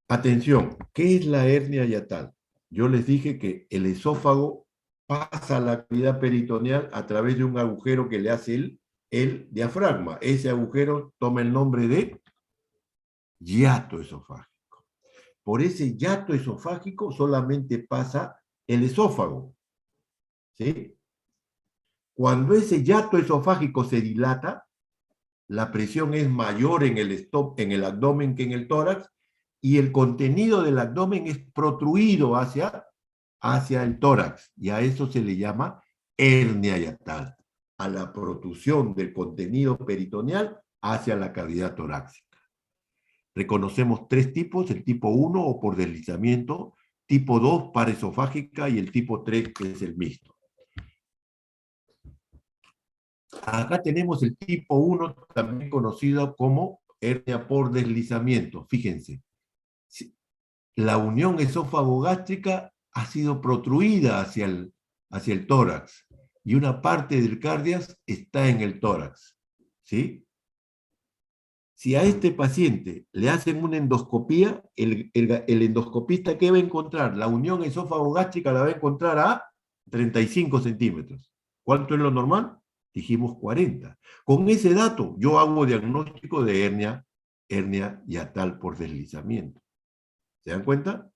Atención, ¿qué es la hernia hiatal? Yo les dije que el esófago pasa a la cavidad peritoneal a través de un agujero que le hace el diafragma. Ese agujero toma el nombre de hiato esofágico. Por ese hiato esofágico solamente pasa el esófago. ¿Sí? Cuando ese hiato esofágico se dilata, la presión es mayor en el abdomen que en el tórax, y el contenido del abdomen es protruido hacia el tórax, y a eso se le llama hernia hiatal, a la protrusión del contenido peritoneal hacia la cavidad torácica. Reconocemos tres tipos: el tipo 1 o por deslizamiento, tipo 2 paraesofágica y el tipo 3 que es el mixto. Acá tenemos el tipo 1, también conocido como hernia por deslizamiento. Fíjense, la unión esófago-gástrica ha sido protruida hacia el tórax y una parte del cardias está en el tórax. ¿Sí? Si a este paciente le hacen una endoscopía, el endoscopista, ¿qué va a encontrar? La unión esófago-gástrica la va a encontrar a 35 centímetros. ¿Cuánto es lo normal? Dijimos 40. Con ese dato yo hago diagnóstico de hernia hiatal por deslizamiento. ¿Se dan cuenta?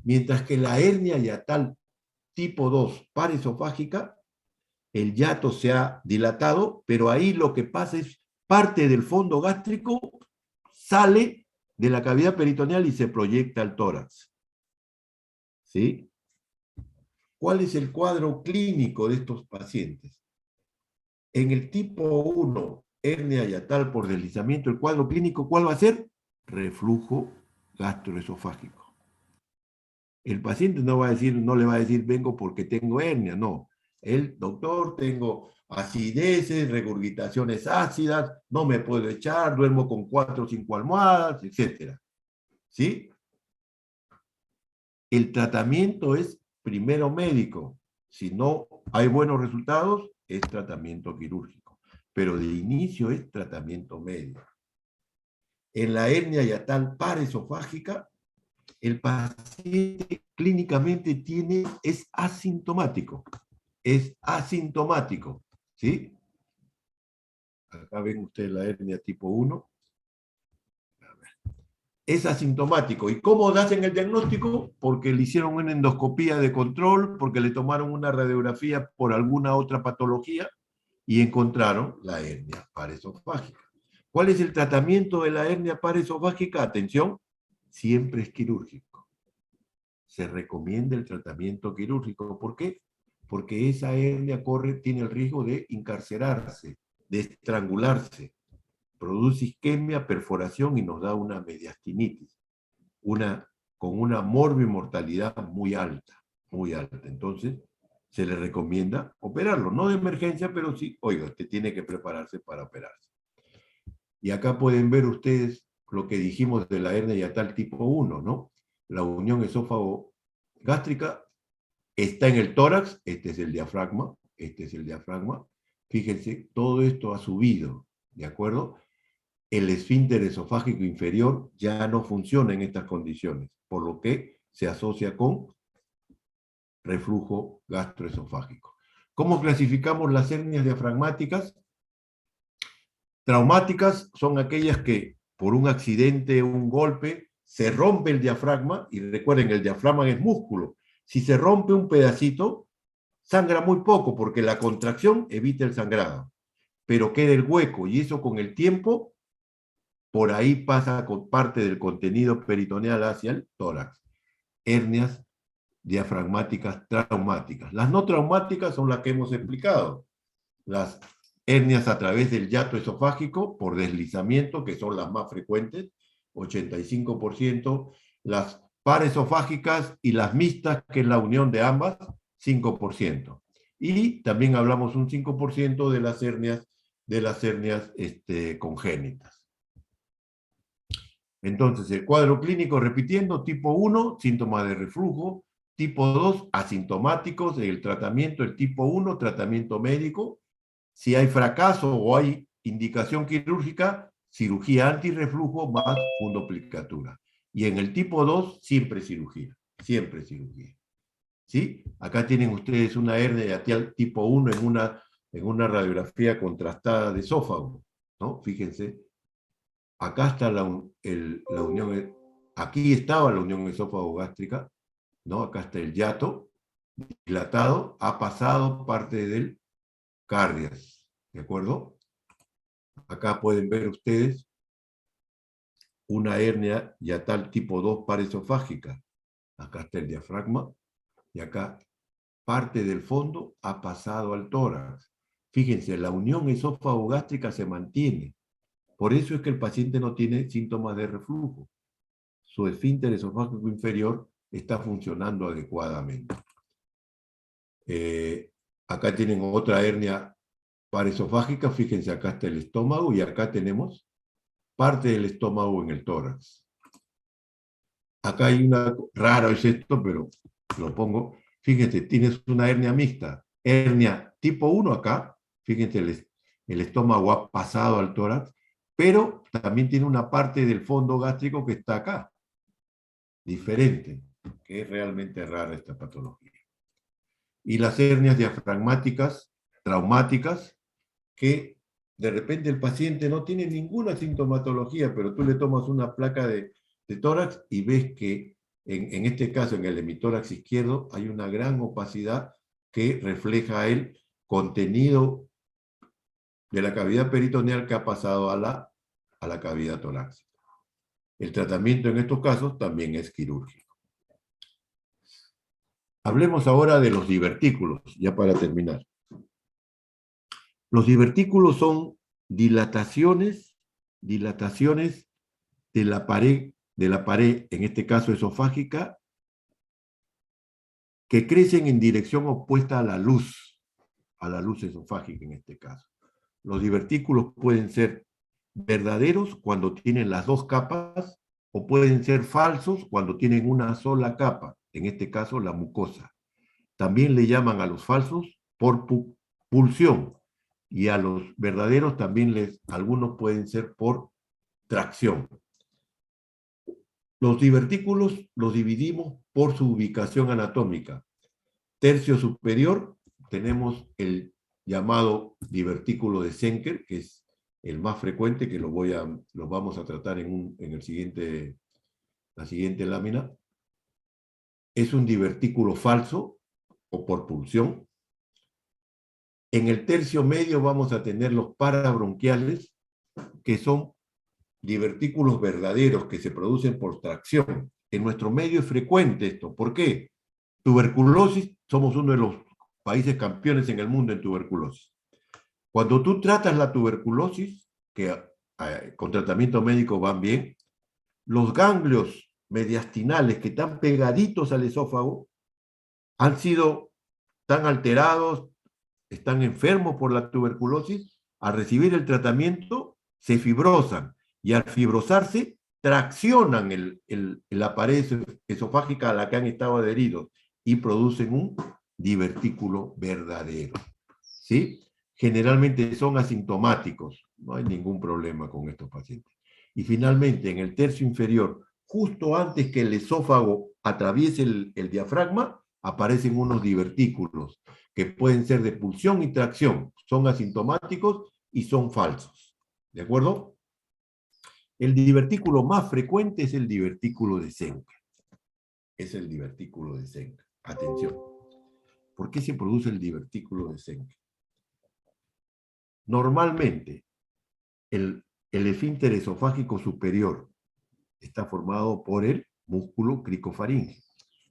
Mientras que la hernia hiatal tipo 2 paraesofágica, el hiato se ha dilatado, pero ahí lo que pasa es parte del fondo gástrico sale de la cavidad peritoneal y se proyecta al tórax. ¿Sí? ¿Cuál es el cuadro clínico de estos pacientes? En el tipo 1, hernia hiatal por deslizamiento, el cuadro clínico, ¿cuál va a ser? Reflujo gastroesofágico. El paciente no le va a decir, vengo porque tengo hernia, no. El doctor, tengo acideces, regurgitaciones ácidas, no me puedo echar, duermo con 4 o 5 almohadas, etc. ¿Sí? El tratamiento es primero médico. Si no hay buenos resultados, es tratamiento quirúrgico. Pero de inicio es tratamiento médico. En la hernia hiatal paraesofágica, el paciente clínicamente es asintomático. Es asintomático. ¿Sí? Acá ven ustedes la hernia tipo 1. Es asintomático. ¿Y cómo hacen el diagnóstico? Porque le hicieron una endoscopía de control, porque le tomaron una radiografía por alguna otra patología y encontraron la hernia paraesofágica. ¿Cuál es el tratamiento de la hernia paraesofágica? Atención, siempre es quirúrgico. Se recomienda el tratamiento quirúrgico. ¿Por qué? Porque esa hernia tiene el riesgo de encarcerarse, de estrangularse. produce isquemia, perforación y nos da una mediastinitis, con una morbimortalidad muy alta, muy alta. Entonces, se le recomienda operarlo, no de emergencia, pero sí, oiga, usted tiene que prepararse para operarse. Y acá pueden ver ustedes lo que dijimos de la hernia hiatal tipo 1, ¿no? La unión esófago-gástrica está en el tórax, este es el diafragma, este es el diafragma. Fíjense, todo esto ha subido, ¿de acuerdo? El esfínter esofágico inferior ya no funciona en estas condiciones, por lo que se asocia con reflujo gastroesofágico. ¿Cómo clasificamos las hernias diafragmáticas? Traumáticas son aquellas que por un accidente, un golpe, se rompe el diafragma, y recuerden, el diafragma es músculo. Si se rompe un pedacito, sangra muy poco, porque la contracción evita el sangrado, pero queda el hueco, y eso con el tiempo, por ahí pasa con parte del contenido peritoneal hacia el tórax. Hernias diafragmáticas traumáticas. Las no traumáticas son las que hemos explicado. Las hernias a través del hiato esofágico por deslizamiento, que son las más frecuentes, 85%, las paraesofágicas y las mixtas, que es la unión de ambas, 5%. Y también hablamos un 5% de las hernias congénitas. Entonces, el cuadro clínico, repitiendo, tipo 1, síntomas de reflujo, tipo 2, asintomáticos, el tratamiento, el tipo 1, tratamiento médico. Si hay fracaso o hay indicación quirúrgica, cirugía antirreflujo más fundoplicatura. Y en el tipo 2, siempre cirugía, siempre cirugía. ¿Sí? Acá tienen ustedes una hernia hiatal tipo 1 en una radiografía contrastada de esófago, ¿no? Fíjense, acá está la unión, aquí estaba la unión esófago-gástrica, ¿no? Acá está el hiato dilatado, ha pasado parte del cardias, ¿de acuerdo? Acá pueden ver ustedes una hernia hiatal tipo 2 paraesofágica. Acá está el diafragma, y acá parte del fondo ha pasado al tórax. Fíjense, la unión esófago-gástrica se mantiene. Por eso es que el paciente no tiene síntomas de reflujo. Su esfínter esofágico inferior está funcionando adecuadamente. Acá tienen otra hernia paraesofágica, fíjense, acá está el estómago, y acá tenemos parte del estómago en el tórax. Acá hay una, raro es esto, pero lo pongo. Fíjense, tienes una hernia mixta, hernia tipo 1 acá, fíjense, el estómago ha pasado al tórax, pero también tiene una parte del fondo gástrico que está acá, diferente, que es realmente rara esta patología. Y las hernias diafragmáticas, traumáticas, que de repente el paciente no tiene ninguna sintomatología, pero tú le tomas una placa de tórax y ves que en este caso, en el hemitórax izquierdo, hay una gran opacidad que refleja el contenido de la cavidad peritoneal que ha pasado a la cavidad torácica. El tratamiento en estos casos también es quirúrgico. Hablemos ahora de los divertículos, ya para terminar. Los divertículos son dilataciones de la pared, en este caso esofágica, que crecen en dirección opuesta a la luz esofágica en este caso. Los divertículos pueden ser verdaderos cuando tienen las dos capas, o pueden ser falsos cuando tienen una sola capa, en este caso la mucosa. También le llaman a los falsos por pulsión, y a los verdaderos también algunos pueden ser por tracción. Los divertículos los dividimos por su ubicación anatómica. Tercio superior tenemos el llamado divertículo de Zenker, que es el más frecuente, que lo vamos a tratar en la siguiente lámina. Es un divertículo falso o por pulsión. En el tercio medio vamos a tener los parabronquiales, que son divertículos verdaderos que se producen por tracción. En nuestro medio es frecuente esto. ¿Por qué? Tuberculosis, somos uno de los países campeones en el mundo en tuberculosis. Cuando tú tratas la tuberculosis, que con tratamiento médico van bien. Los ganglios mediastinales que están pegaditos al esófago han sido tan alterados, están enfermos por la tuberculosis, al recibir el tratamiento se fibrosan y al fibrosarse traccionan la pared esofágica a la que han estado adheridos y producen un divertículo verdadero. ¿Sí? Generalmente son asintomáticos, no hay ningún problema con estos pacientes. Y finalmente, en el tercio inferior, justo antes que el esófago atraviese el diafragma, aparecen unos divertículos que pueden ser de pulsión y tracción, son asintomáticos y son falsos. ¿De acuerdo? El divertículo más frecuente es el divertículo de Zenker. Es el divertículo de Zenker. Atención. ¿Por qué se produce el divertículo de Zenker? Normalmente, el esfínter esofágico superior está formado por el músculo cricofaríngeo.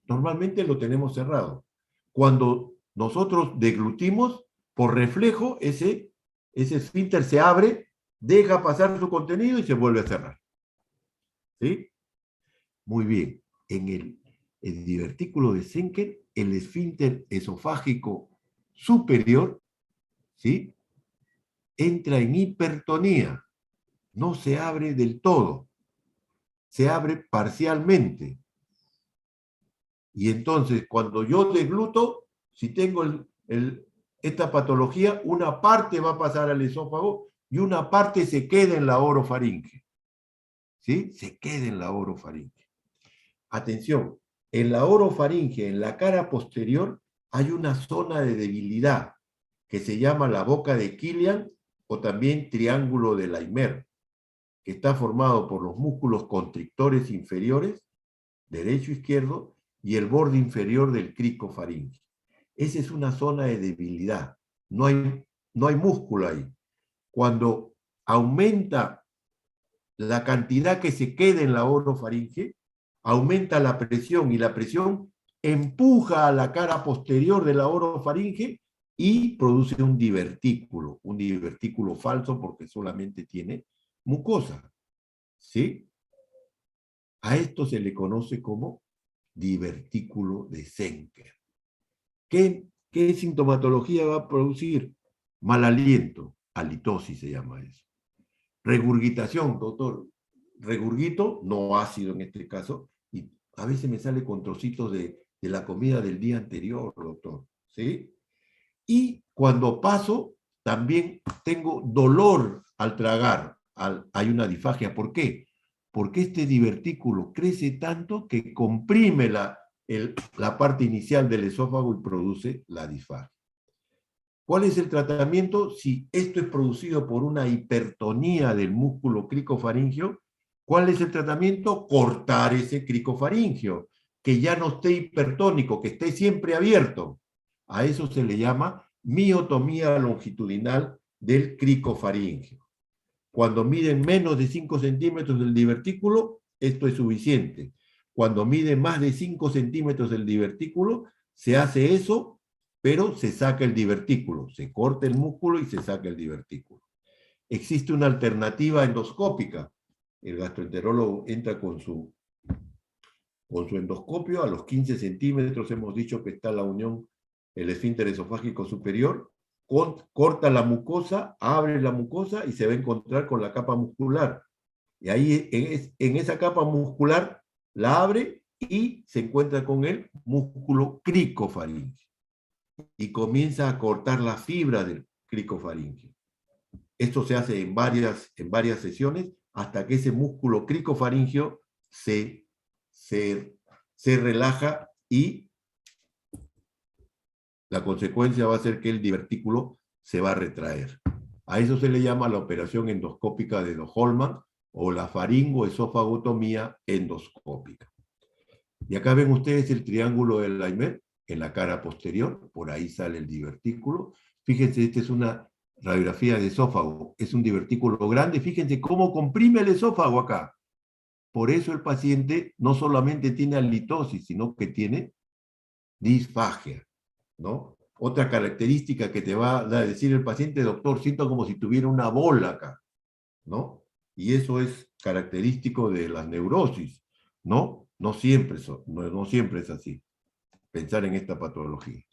Normalmente lo tenemos cerrado. Cuando nosotros deglutimos, por reflejo, ese esfínter se abre, deja pasar su contenido y se vuelve a cerrar. ¿Sí? Muy bien. En el divertículo de Zenker, el esfínter esofágico superior, ¿sí?, entra en hipertonía. No se abre del todo. Se abre parcialmente. Y entonces, cuando yo degluto, si tengo esta patología, una parte va a pasar al esófago y una parte se queda en la orofaringe. ¿Sí? Se queda en la orofaringe. Atención, en la orofaringe, en la cara posterior, hay una zona de debilidad que se llama la boca de Killian o también triángulo de Laimer, que está formado por los músculos constrictores inferiores, derecho e izquierdo, y el borde inferior del cricofaringe. Esa es una zona de debilidad. No hay músculo ahí. Cuando aumenta la cantidad que se queda en la orofaringe, aumenta la presión y la presión empuja a la cara posterior de la orofaringe y produce un divertículo falso porque solamente tiene mucosa. ¿Sí? A esto se le conoce como divertículo de Zenker. ¿Qué sintomatología va a producir? Mal aliento, halitosis se llama eso. Regurgitación, doctor. Regurgito, no ácido en este caso, y a veces me sale con trocitos de la comida del día anterior, doctor. ¿Sí? Y cuando paso, también tengo dolor al tragar. Hay una disfagia. ¿Por qué? Porque este divertículo crece tanto que comprime la parte inicial del esófago y produce la disfagia. ¿Cuál es el tratamiento? Si esto es producido por una hipertonía del músculo cricofaringio, ¿cuál es el tratamiento? Cortar ese cricofaringio, que ya no esté hipertónico, que esté siempre abierto. A eso se le llama miotomía longitudinal del cricofaringio. Cuando miden menos de 5 centímetros del divertículo, esto es suficiente. Cuando mide más de 5 centímetros del divertículo, se hace eso, pero se saca el divertículo. Se corta el músculo y se saca el divertículo. Existe una alternativa endoscópica. El gastroenterólogo entra con su endoscopio. A los 15 centímetros hemos dicho que está la unión, el esfínter esofágico superior. Corta la mucosa, abre la mucosa y se va a encontrar con la capa muscular. Y ahí en esa capa muscular la abre y se encuentra con el músculo cricofaringio. Y comienza a cortar la fibra del cricofaringio. Esto se hace en varias sesiones hasta que ese músculo cricofaringio se relaja y la consecuencia va a ser que el divertículo se va a retraer. A eso se le llama la operación endoscópica de Doholman o la faringoesófagotomía endoscópica. Y acá ven ustedes el triángulo del Laimer en la cara posterior, por ahí sale el divertículo. Fíjense, esta es una radiografía de esófago, es un divertículo grande, fíjense cómo comprime el esófago acá. Por eso el paciente no solamente tiene halitosis, sino que tiene disfagia, ¿no? Otra característica que te va a decir el paciente, doctor, siento como si tuviera una bola acá, ¿no? y eso es característico de las neurosis, ¿no? No siempre, no siempre es así, pensar en esta patología.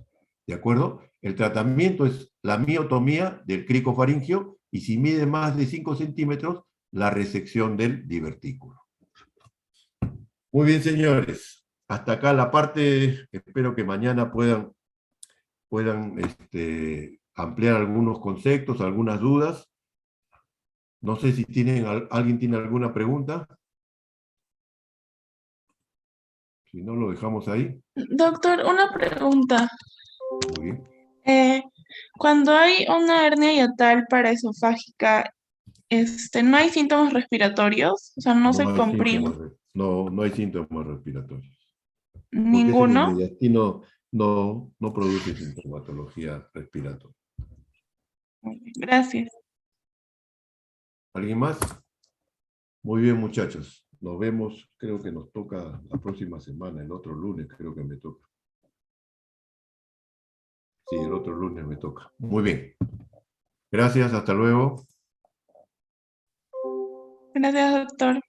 ¿De acuerdo? El tratamiento es la miotomía del cricofaringio y si mide más de 5 centímetros, la resección del divertículo. Muy bien, señores. Hasta acá la parte, espero que mañana puedan ampliar algunos conceptos, algunas dudas. No sé si alguien tiene alguna pregunta. Si no, lo dejamos ahí. Doctor, una pregunta. Muy bien. Eh, Cuando hay una hernia hiatal paraesofágica, ¿no hay síntomas respiratorios? O sea, no No se hay comprime síntomas, no hay síntomas respiratorios. Porque ese ninguno. mediastino no produce sintomatología respiratoria. Gracias. ¿Alguien más? Muy bien, muchachos. Nos vemos, creo que nos toca la próxima semana, el otro lunes creo que me toca. Sí, el otro lunes me toca. Muy bien. Gracias, hasta luego. Gracias, doctor.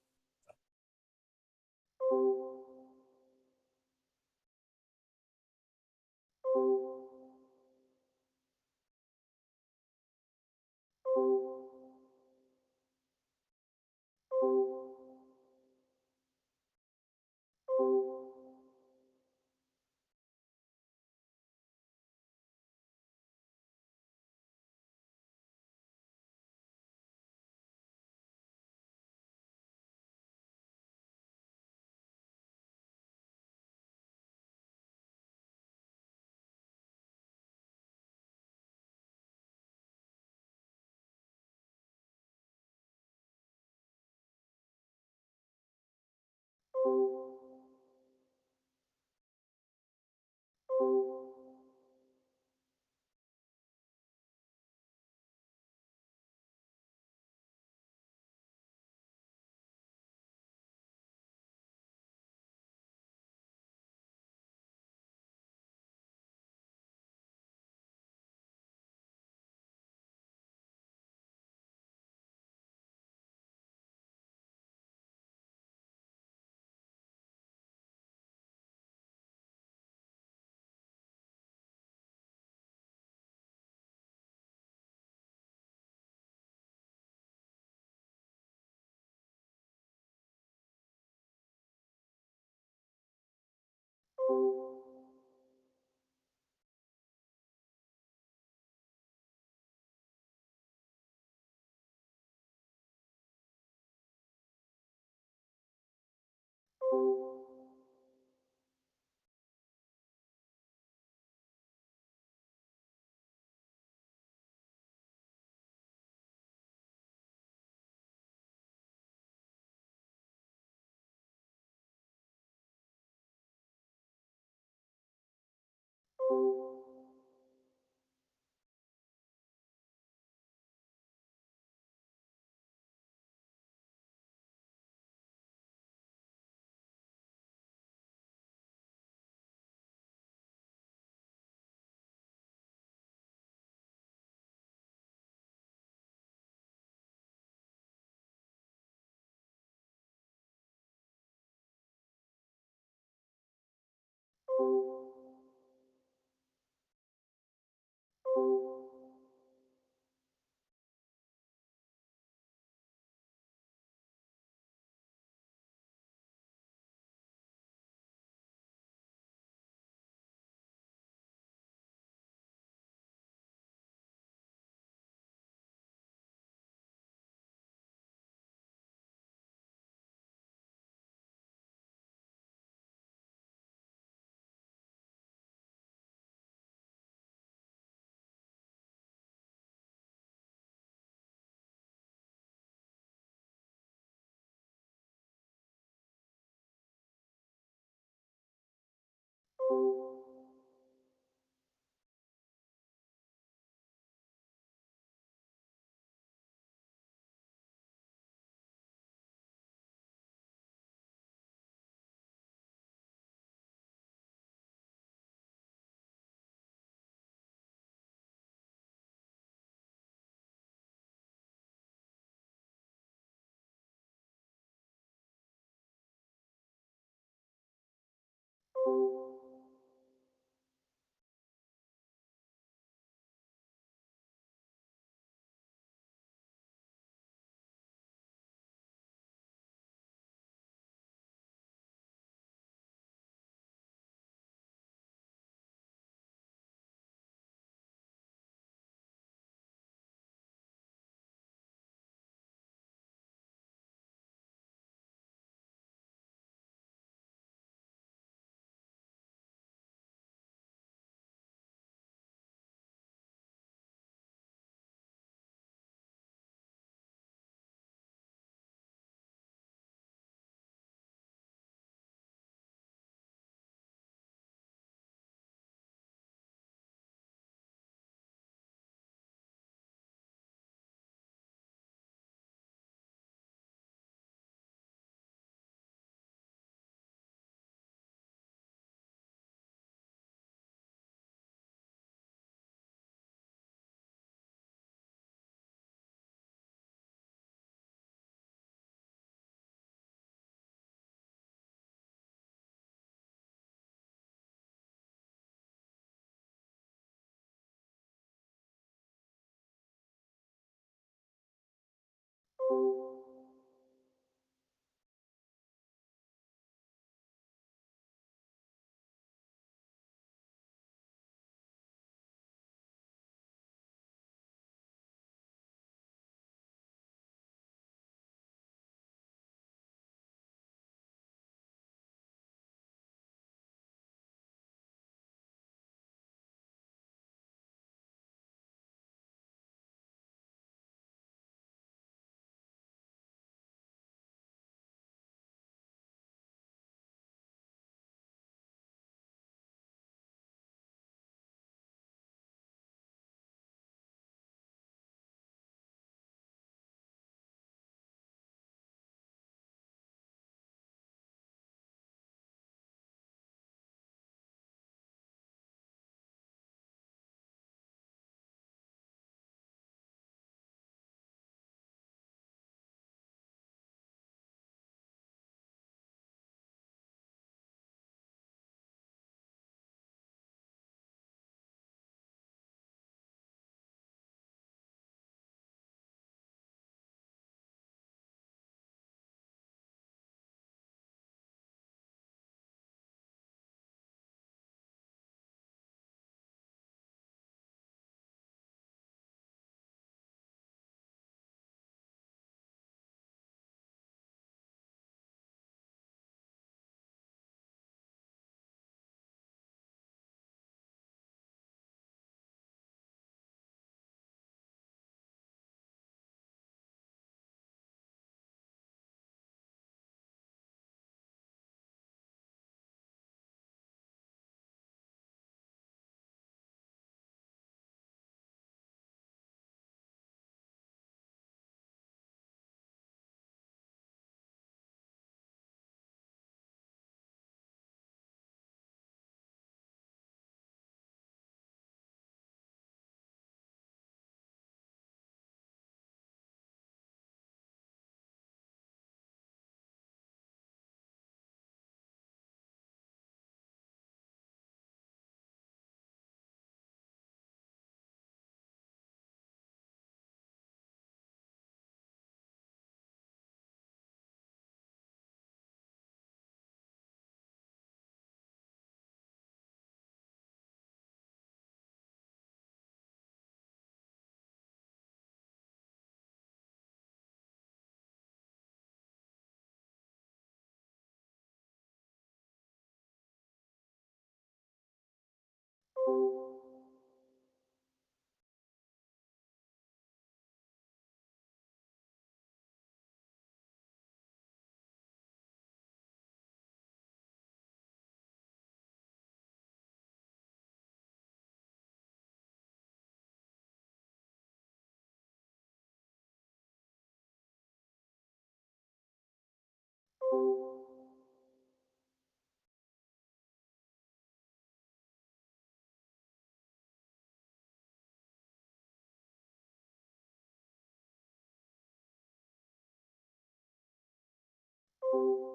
1.